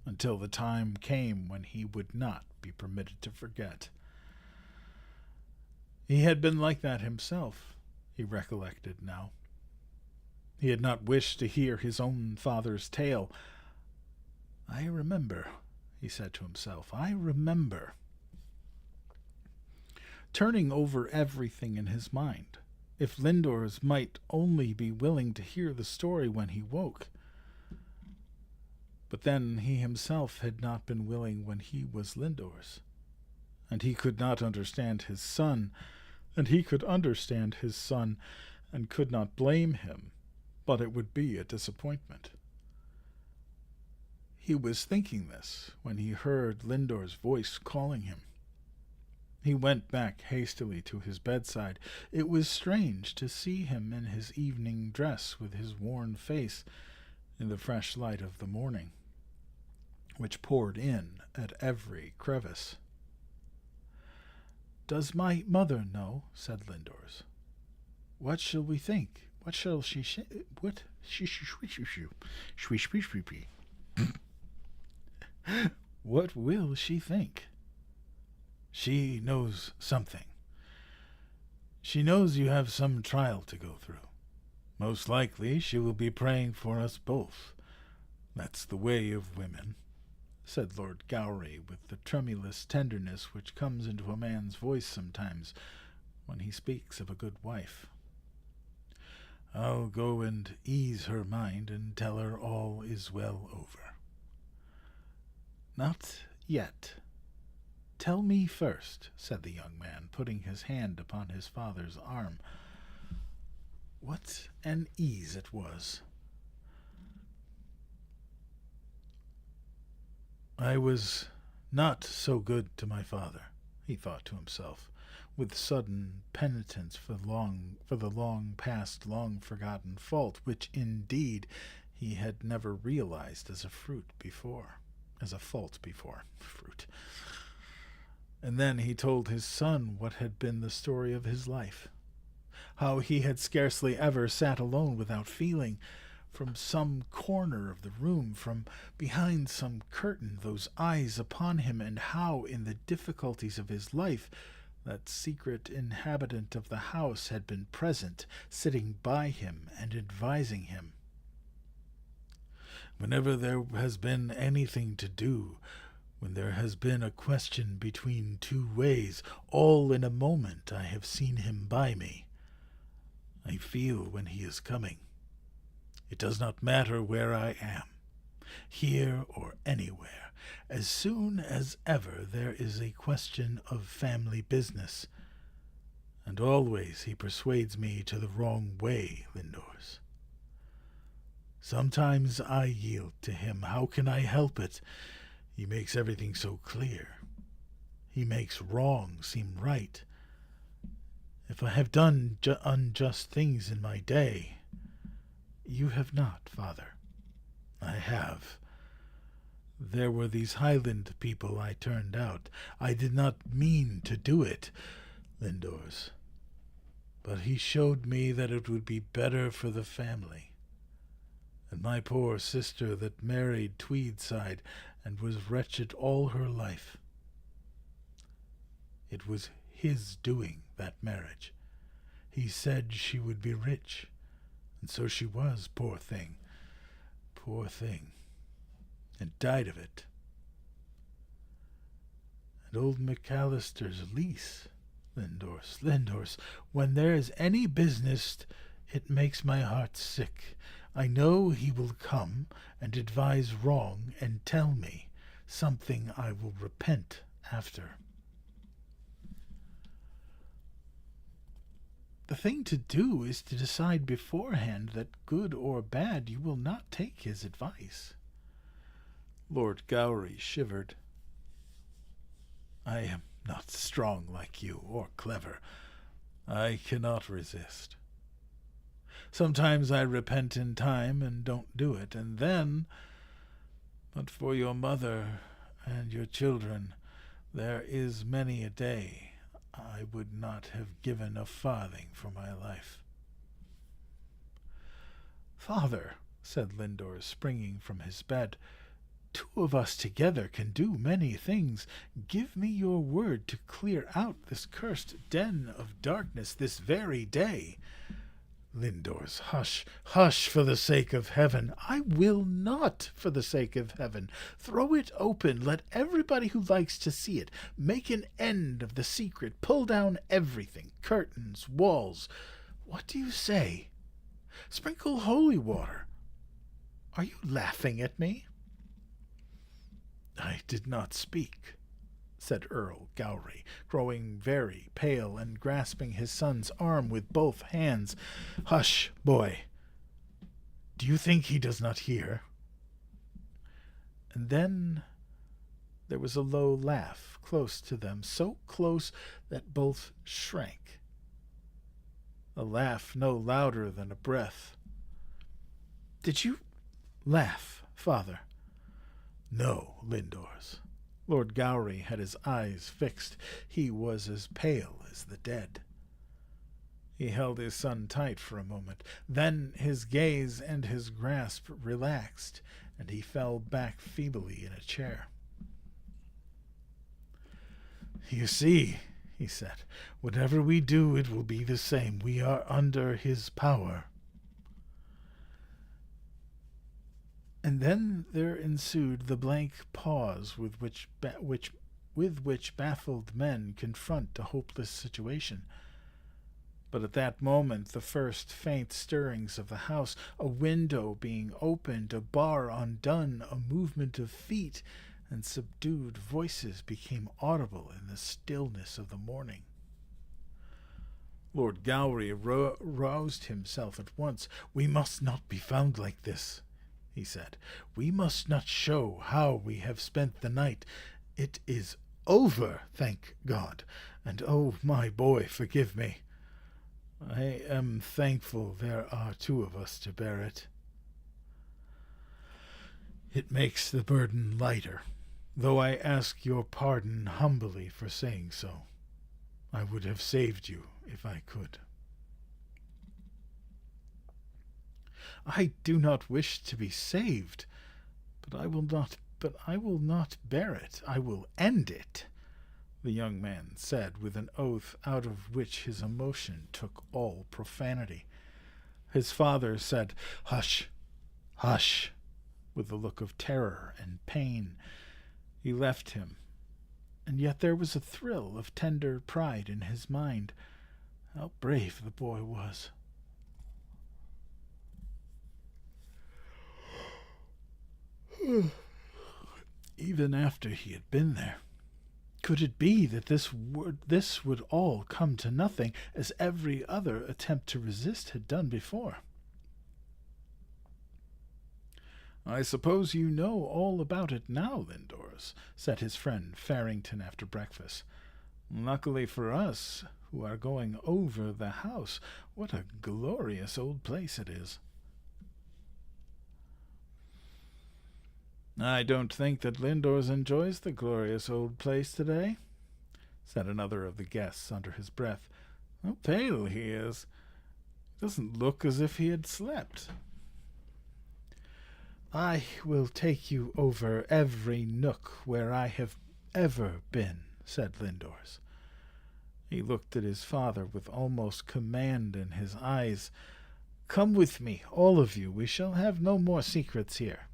until the time came when he would not be permitted to forget. He had been like that himself, he recollected now. He had not wished to hear his own father's tale. "I remember," he said to himself, "I remember." Turning over everything in his mind, if Lindors might only be willing to hear the story when he woke. But then he himself had not been willing when he was Lindors, and he could not understand his son, and he could understand his son, and could not blame him, but it would be a disappointment. He was thinking this when he heard Lindor's voice calling him. He went back hastily to his bedside. It was strange to see him in his evening dress, with his worn face, in the fresh light of the morning, which poured in at every crevice. "Does my mother know?" said Lindors. "What shall we think? What shall she what? What will she think? She knows something. She knows you have some trial to go through. Most likely she will be praying for us both. That's the way of women," said Lord Gowry, with the tremulous tenderness which comes into a man's voice sometimes when he speaks of a good wife. "I'll go and ease her mind and tell her all is well over." "Not yet. Tell me first," said the young man, putting his hand upon his father's arm. What an ease it was! "I was not so good to my father," he thought to himself, with sudden penitence for the long-past, long-forgotten fault, which, indeed, he had never realized as a fault before. And then he told his son what had been the story of his life, how he had scarcely ever sat alone without feeling, from some corner of the room, from behind some curtain, those eyes upon him, and how, in the difficulties of his life, that secret inhabitant of the house had been present, sitting by him and advising him. "Whenever there has been anything to do, when there has been a question between two ways, all in a moment I have seen him by me. I feel when he is coming. It does not matter where I am, here or anywhere. As soon as ever there is a question of family business, and always he persuades me to the wrong way, Lindors. Sometimes I yield to him. How can I help it? He makes everything so clear. He makes wrong seem right. If I have done unjust things in my day—" "You have not, father." "I have. There were these Highland people I turned out. I did not mean to do it, Lindors. But he showed me that it would be better for the family. And my poor sister that married Tweedside and was wretched all her life. It was his doing, that marriage. He said she would be rich, and so she was, poor thing, and died of it. And old McAllister's lease, Lindors, when there is any business, it makes my heart sick. I know he will come and advise wrong and tell me something I will repent after." The thing to do is to decide beforehand that, good or bad, you will not take his advice. Lord Gowry shivered. I am not strong like you, or clever. I cannot resist. Sometimes I repent in time and don't do it, and then, but for your mother and your children, there is many a day I would not have given a farthing for my life. Father, said Lindor, springing from his bed, 2 of us together can do many things. Give me your word to clear out this cursed den of darkness this very day. Lindor's, hush, hush, for the sake of heaven. I will not, for the sake of heaven. Throw it open. Let everybody who likes to see it. Make an end of the secret. Pull down everything. Curtains, walls. What do you say? Sprinkle holy water. Are you laughing at me? I did not speak, said Earl Gowry, growing very pale and grasping his son's arm with both hands. Hush, boy. Do you think he does not hear? And then there was a low laugh close to them, so close that both shrank. A laugh no louder than a breath. Did you laugh, father? No, Lindors. Lord Gowry had his eyes fixed. He was as pale as the dead. He held his son tight for a moment. Then his gaze and his grasp relaxed, and he fell back feebly in a chair. You see, he said, whatever we do, it will be the same. We are under his power. And then there ensued the blank pause with which baffled men confront a hopeless situation. But at that moment the first faint stirrings of the house, a window being opened, a bar undone, a movement of feet, and subdued voices became audible in the stillness of the morning. Lord Gowry roused himself at once. We must not be found like this, he said. We must not show how we have spent the night. It is over, thank God. And oh, my boy, forgive me. I am thankful there are 2 of us to bear it. It makes the burden lighter, though I ask your pardon humbly for saying so. I would have saved you if I could. I do not wish to be saved, but I will not bear it. I will end it, the young man said with an oath out of which his emotion took all profanity. His father said, Hush, hush, with a look of terror and pain. He left him, and yet there was a thrill of tender pride in his mind. How brave the boy was! Even after he had been there, could it be that this would all come to nothing, as every other attempt to resist had done before? I suppose you know all about it now, Lindors, said his friend Farrington after breakfast. Luckily for us, who are going over the house, what a glorious old place it is. I don't think that Lindors enjoys the glorious old place today, said another of the guests under his breath. How pale he is. He doesn't look as if he had slept. I will take you over every nook where I have ever been, said Lindors. He looked at his father with almost command in his eyes. Come with me, all of you. We shall have no more secrets here.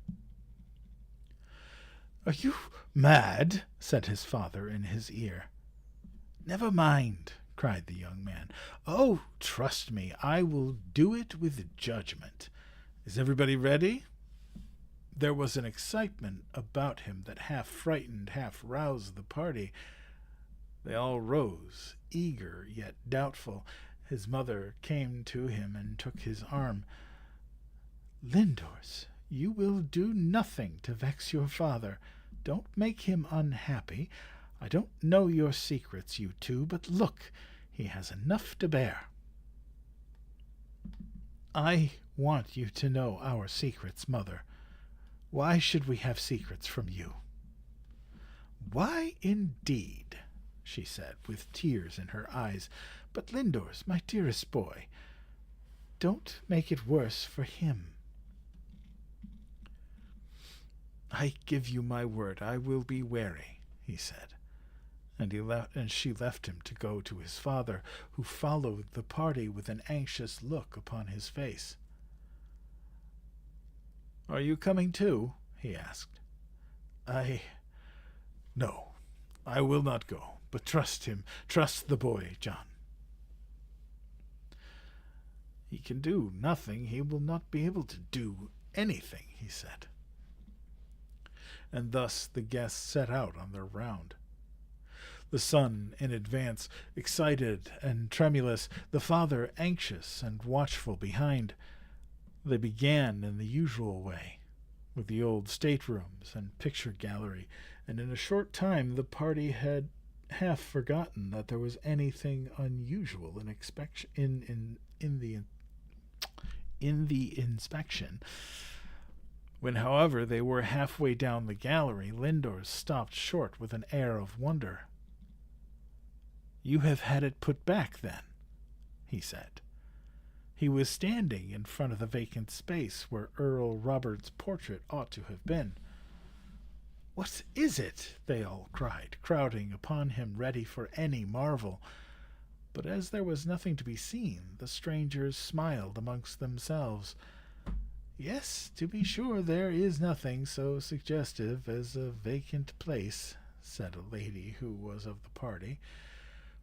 Are you mad? Said his father in his ear. Never mind, cried the young man. Oh, trust me, I will do it with judgment. Is everybody ready? There was an excitement about him that half frightened, half roused the party. They all rose, eager yet doubtful, His mother came to him and took his arm. "Lindors, you will do nothing to vex your father. Don't make him unhappy. I don't know your secrets, you two, but look, he has enough to bear." "I want you to know our secrets, Mother. Why should we have secrets from you?" "Why, indeed?" she said, with tears in her eyes. "But Lindors, my dearest boy, don't make it worse for him." "I give you my word I will be wary," he said, and she left him to go to his father, who followed the party with an anxious look upon his face. "Are you coming too?" he asked. No, I will not go, but trust him. Trust the boy, John." "He can do nothing. He will not be able to do anything," he said. And thus the guests set out on their round. The son in advance, excited and tremulous, the father anxious and watchful behind. They began in the usual way, with the old staterooms and picture gallery, and in a short time the party had half forgotten that there was anything unusual in the inspection. When, however, they were halfway down the gallery, Lindors stopped short with an air of wonder. "You have had it put back, then?" he said. He was standing in front of the vacant space where Earl Robert's portrait ought to have been. "What is it?" they all cried, crowding upon him ready for any marvel. But as there was nothing to be seen, the strangers smiled amongst themselves. "Yes, to be sure, there is nothing so suggestive as a vacant place," said a lady who was of the party.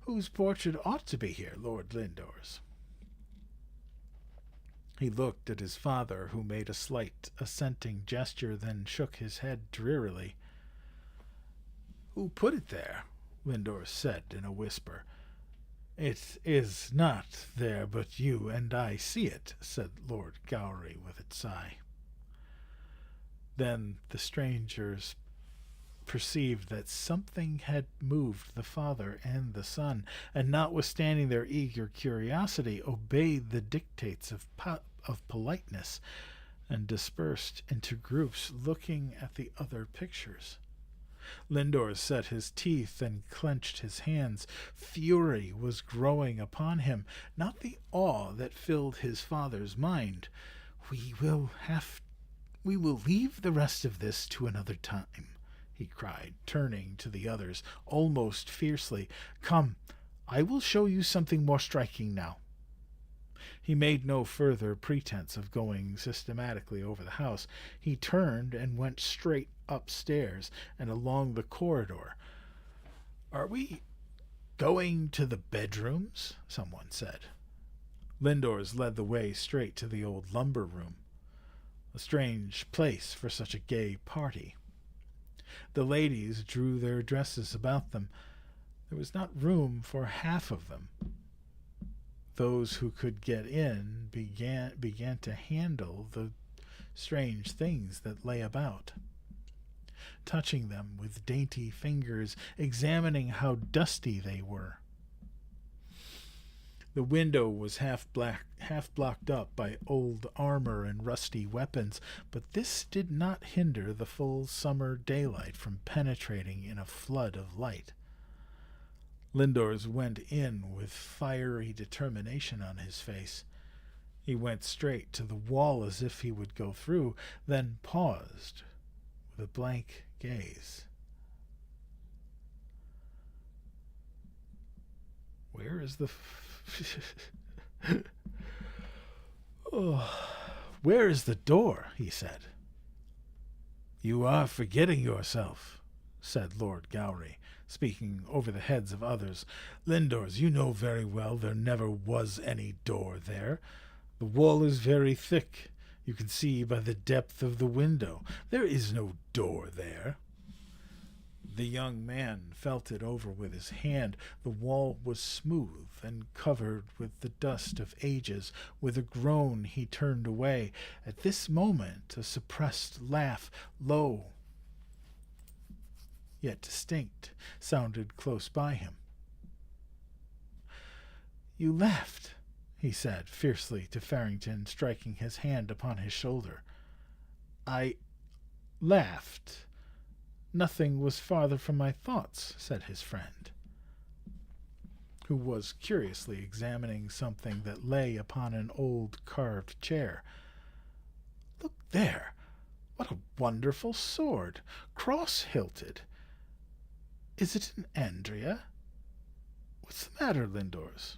"Whose portrait ought to be here, Lord Lindors?" He looked at his father, who made a slight assenting gesture, then shook his head drearily. "Who put it there?" Lindors said in a whisper. "It is not there, but you and I see it," said Lord Gowry with a sigh. Then the strangers perceived that something had moved the father and the son, and notwithstanding their eager curiosity, obeyed the dictates of politeness, and dispersed into groups looking at the other pictures. Lindors set his teeth and clenched his hands. Fury was growing upon him, not the awe that filled his father's mind. We will leave the rest of this to another time," he cried, turning to the others almost fiercely. "Come, I will show you something more striking now." He made no further pretense of going systematically over the house. He turned and went straight upstairs and along the corridor. "Are we going to the bedrooms?" someone said. Lindors led the way straight to the old lumber room, a strange place for such a gay party. The ladies drew their dresses about them. There was not room for half of them. Those who could get in began to handle the strange things that lay about, touching them with dainty fingers, examining how dusty they were. The window was half blocked up by old armor and rusty weapons, but this did not hinder the full summer daylight from penetrating in a flood of light. Lindors went in with fiery determination on his face. He went straight to the wall as if he would go through, then paused with a blank gaze. "Where is the where is the door?" he said. "You are forgetting yourself," said Lord Gowry, speaking over the heads of others. "Lindors, you know very well there never was any door there. The wall is very thick. You can see by the depth of the window. There is no door there." The young man felt it over with his hand. The wall was smooth and covered with the dust of ages. With a groan he turned away. At this moment a suppressed laugh, low yet distinct, sounded close by him. "You laughed," he said fiercely to Farrington, striking his hand upon his shoulder. "I laughed. Nothing was farther from my thoughts," said his friend, who was curiously examining something that lay upon an old carved chair. "Look there! What a wonderful sword! Cross-hilted! Is it an Andrea? What's the matter, Lindors?"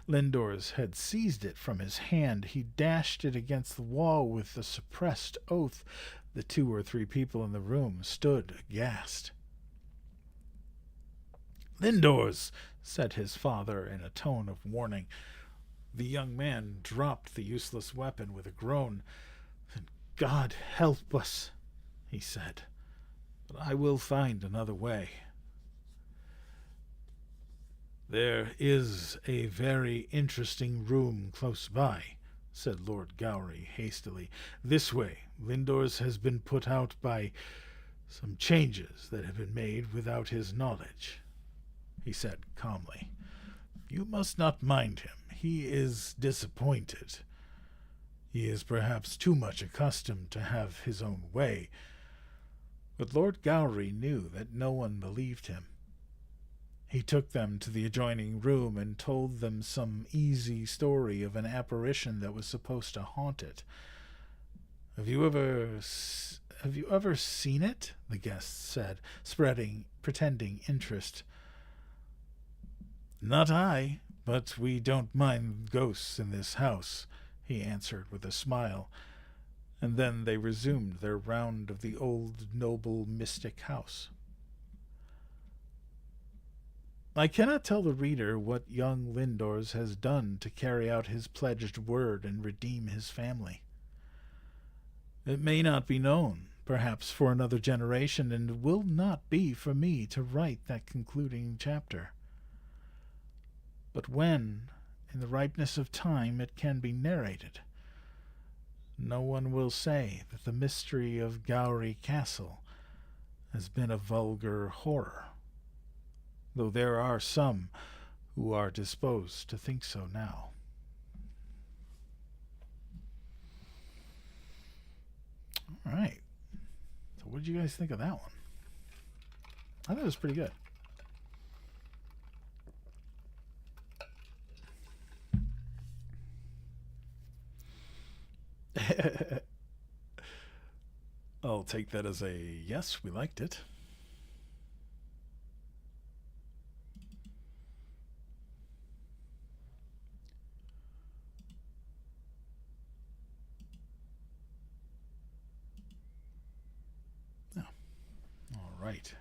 Lindors had seized it from his hand. He dashed it against the wall with a suppressed oath. The 2 or 3 people in the room stood aghast. "Lindors!" said his father in a tone of warning. The young man dropped the useless weapon with a groan. "God help us," he said, "but I will find another way." "There is a very interesting room close by," said Lord Gowry hastily. "This way. Lindors has been put out by some changes that have been made without his knowledge," he said calmly. "You must not mind him. He is disappointed. He is perhaps too much accustomed to have his own way." But Lord Gowry knew that no one believed him. He took them to the adjoining room and told them some easy story of an apparition that was supposed to haunt it. Have you ever seen it?" the guest said, pretending interest. "Not I, but we don't mind ghosts in this house," he answered with a smile, and then they resumed their round of the old noble mystic house. I cannot tell the reader what young Lindors has done to carry out his pledged word and redeem his family. It may not be known, perhaps, for another generation, and it will not be for me to write that concluding chapter. But when, in the ripeness of time, it can be narrated, no one will say that the mystery of Gowry Castle has been a vulgar horror, though there are some who are disposed to think so now. All right. So what did you guys think of that one? I thought it was pretty good. I'll take that as a yes, we liked it. Right.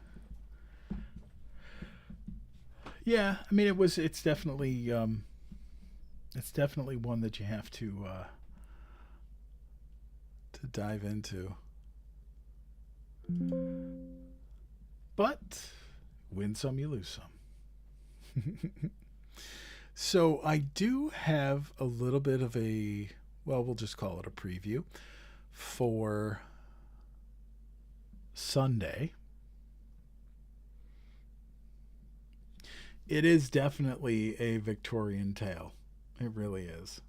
Yeah, I mean it's definitely one that you have to dive into. But win some, you lose some. So I do have a little bit of we'll just call it a preview for Sunday. It is definitely a Victorian tale. It really is.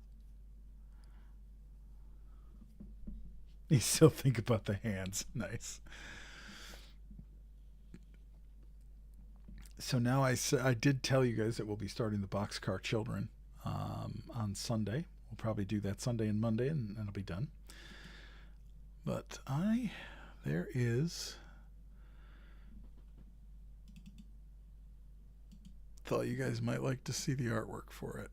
You still think about the hands. Nice. So now I did tell you guys that we'll be starting the Boxcar Children on Sunday. We'll probably do that Sunday and Monday, and it'll be done. But there is... Thought you guys might like to see the artwork for it.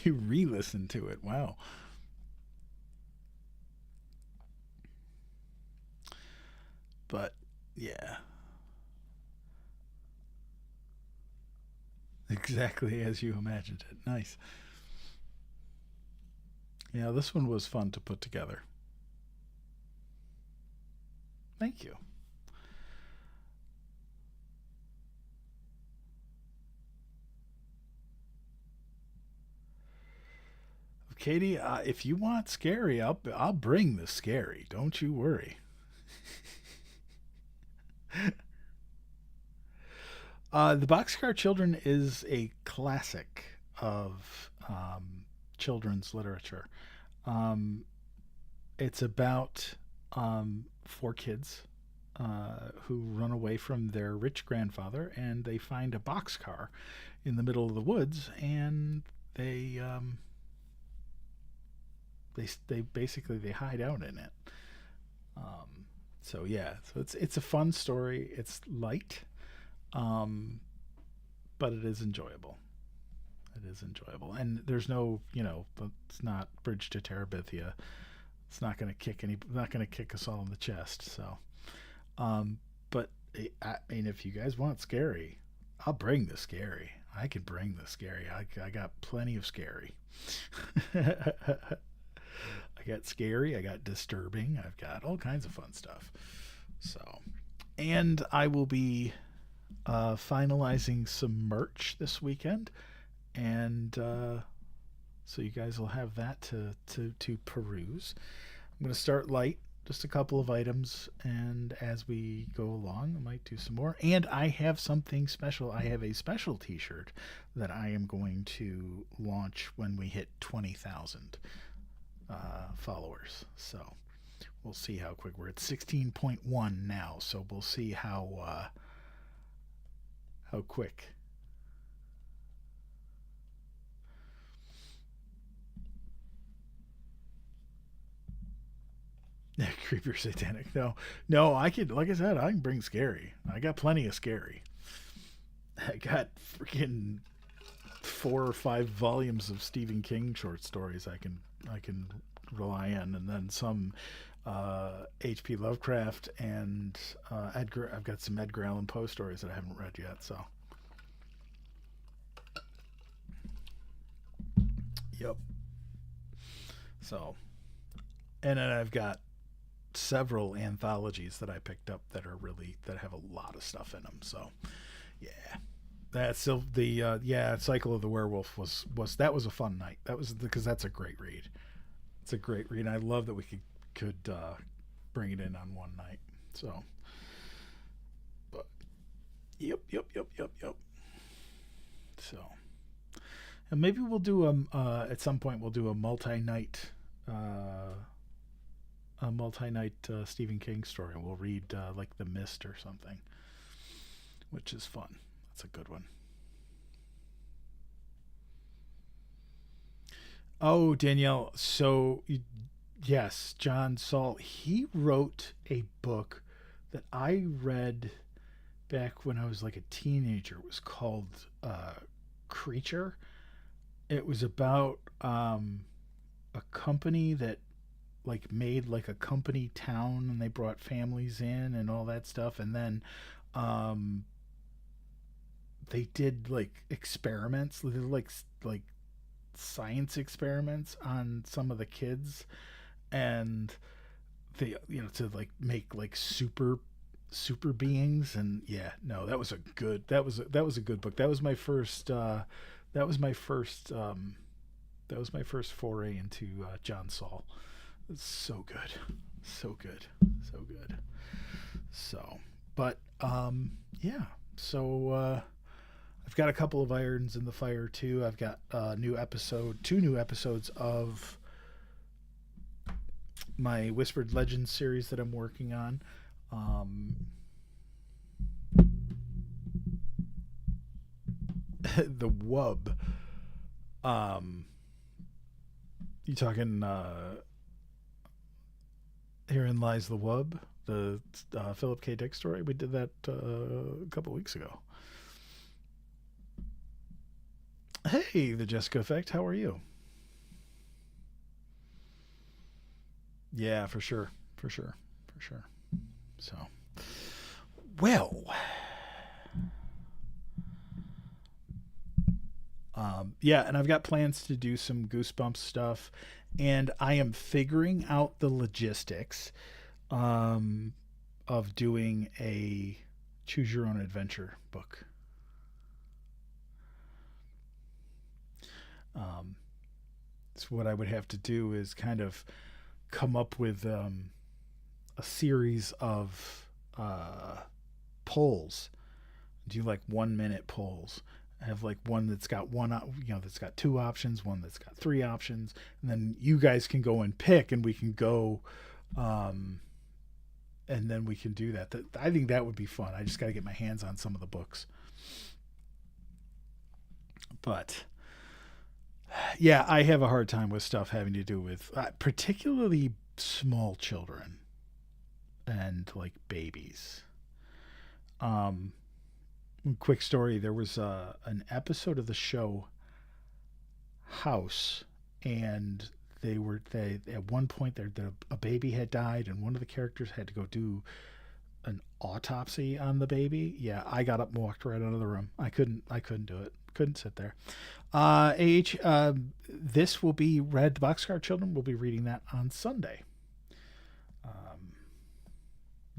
You re-listened to it. Wow. But yeah. Exactly as you imagined it. Nice. Yeah, this one was fun to put together. Thank you. Katie, if you want scary, I'll bring the scary. Don't you worry. The Boxcar Children is a classic of children's literature. Um, it's about four kids who run away from their rich grandfather, and they find a boxcar in the middle of the woods, and they basically they hide out in it. So yeah, so it's a fun story. It's light, um, but it is enjoyable. It is enjoyable, and there's no, it's not Bridge to Terabithia. It's not going to kick us all in the chest. So, um, but I mean, if you guys want scary, I'll bring the scary. I can bring the scary. I got plenty of scary. I got scary. I got disturbing. I've got all kinds of fun stuff. So, and I will be finalizing some merch this weekend, and so you guys will have that to peruse. I'm going to start light, just a couple of items, and as we go along, I might do some more. And I have something special. I have a special T-shirt that I am going to launch when we hit 20,000 followers. So we'll see how quick we're at 16.1 now. So we'll see how quick. Creepy or satanic? No, no. I could, like I said, I can bring scary. I got plenty of scary. I got freaking 4 or 5 volumes of Stephen King short stories. I can rely on, and then some H.P. Lovecraft and Edgar. I've got some Edgar Allan Poe stories that I haven't read yet. So, yep. So, and then I've got several anthologies that I picked up that have a lot of stuff in them. So yeah, that's still the Cycle of the Werewolf was that was a fun night. That was because that's a great read. It's a great read. And I love that we could bring it in on one night. So, but yep. So, and maybe we'll do at some point we'll do a multi-night. A multi-night Stephen King story. We'll read like The Mist or something, which is fun. That's a good one. Oh, Danielle. So yes, John Saul. He wrote a book that I read back when I was like a teenager. It was called Creature. It was about a company that like made like a company town, and they brought families in and all that stuff, and then um they did like experiments. They did like science experiments on some of the kids, and they, to like make like super beings. And yeah, no, that was a good book. That was my first that was my first foray into John Saul. It's so good, so good, so good. So, but yeah. So I've got a couple of irons in the fire too. I've got two new episodes of my Whispered Legends series that I'm working on. Um, the Wub. Um, you talking? Herein Lies the Wub, the Philip K. Dick story. We did that a couple weeks ago. Hey, the Jessica Effect. How are you? Yeah, for sure, for sure, for sure. So, well, Yeah, and I've got plans to do some Goosebumps stuff, and I am figuring out the logistics um, of doing a choose your own adventure book. Um, so what I would have to do is kind of come up with a series of polls. Do like 1 minute polls. I have like one that's got that's got two options, one that's got three options, and then you guys can go and pick, and we can go, um, and then we can do that. I think that would be fun. I just got to get my hands on some of the books, but yeah, I have a hard time with stuff having to do with particularly small children and like babies. Um, Quick story: there was an episode of the show House, and they at one point a baby had died, and one of the characters had to go do an autopsy on the baby. Yeah, I got up and walked right out of the room. I couldn't do it. Couldn't sit there. This will be read. The Boxcar Children will be reading that on Sunday. Um,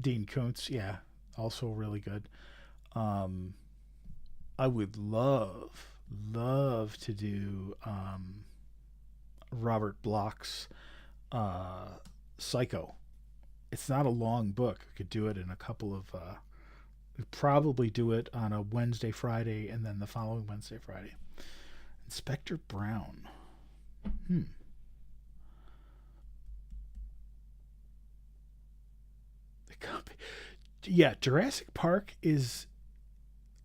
Dean Koontz, yeah, also really good. Um, I would love to do Robert Bloch's uh, Psycho. It's not a long book. We could do it in a couple of. We'd probably do it on a Wednesday, Friday, and then the following Wednesday, Friday. Inspector Brown. Hmm. The copy. Yeah, Jurassic Park is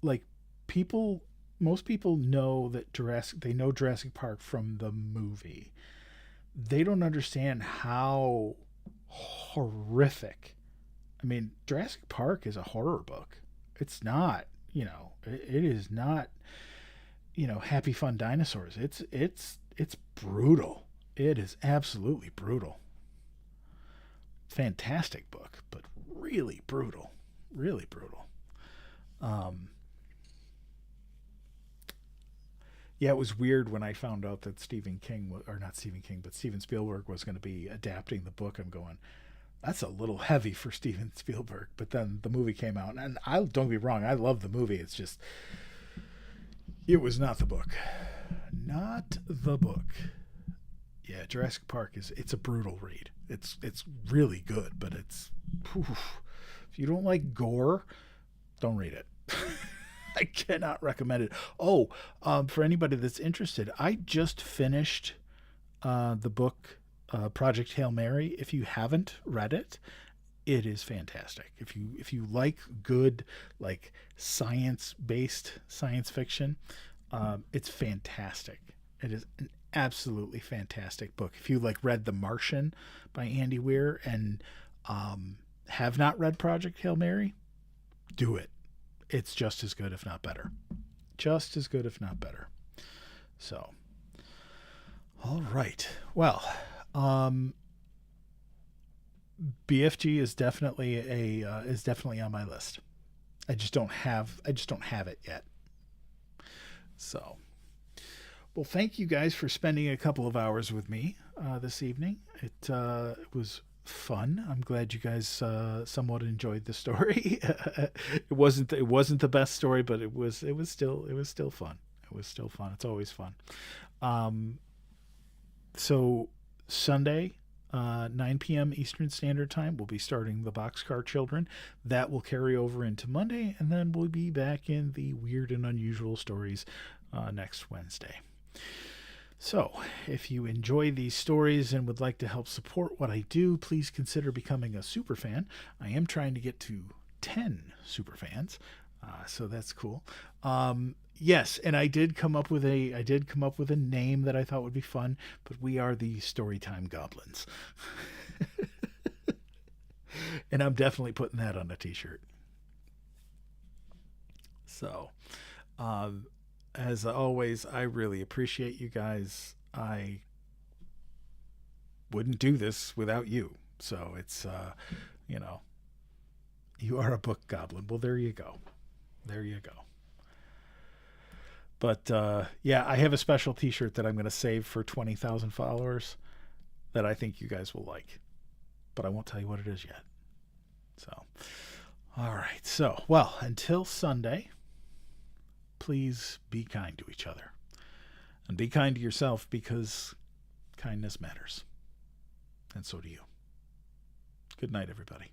like people. Most people know that They know Jurassic Park from the movie. They don't understand how horrific. I mean, Jurassic Park is a horror book. It's not. It is not. Happy Fun Dinosaurs. It's brutal. It is absolutely brutal. Fantastic book, but really brutal. Really brutal. Um, yeah, it was weird when I found out that Stephen King, or not Stephen King, but Steven Spielberg was going to be adapting the book. I'm going, that's a little heavy for Steven Spielberg. But then the movie came out, and I don't get me wrong, I love the movie. It's just, it was not the book. Not the book. Yeah, Jurassic Park it's a brutal read. It's really good, but if you don't like gore, don't read it. I cannot recommend it. Oh, for anybody that's interested, I just finished the book Project Hail Mary. If you haven't read it, it is fantastic. If you like good like science-based science fiction, it's fantastic. It is an absolutely fantastic book. If you like read The Martian by Andy Weir and have not read Project Hail Mary, do it. It's just as good, if not better. Just as good, if not better. So, all right. Well, BFG is definitely is definitely on my list. I just don't have it yet. So, well, thank you guys for spending a couple of hours with me this evening. It was fun. I'm glad you guys somewhat enjoyed the story. It wasn't the best story, but it was still fun. It was still fun. It's always fun. So Sunday, 9 p.m. Eastern Standard Time, we'll be starting the Boxcar Children. That will carry over into Monday, and then we'll be back in the Weird and Unusual Stories next Wednesday. So, if you enjoy these stories and would like to help support what I do, please consider becoming a super fan. I am trying to get to 10 super fans, so that's cool. Yes, and I did come up with a name that I thought would be fun, but we are the Storytime Goblins. And I'm definitely putting that on a t-shirt. So, as always, I really appreciate you guys. I wouldn't do this without you. So it's, you are a book goblin. Well, there you go. There you go. But yeah, I have a special T-shirt that I'm going to save for 20,000 followers that I think you guys will like. But I won't tell you what it is yet. So, all right. So, well, until Sunday, please be kind to each other. And be kind to yourself, because kindness matters. And so do you. Good night, everybody.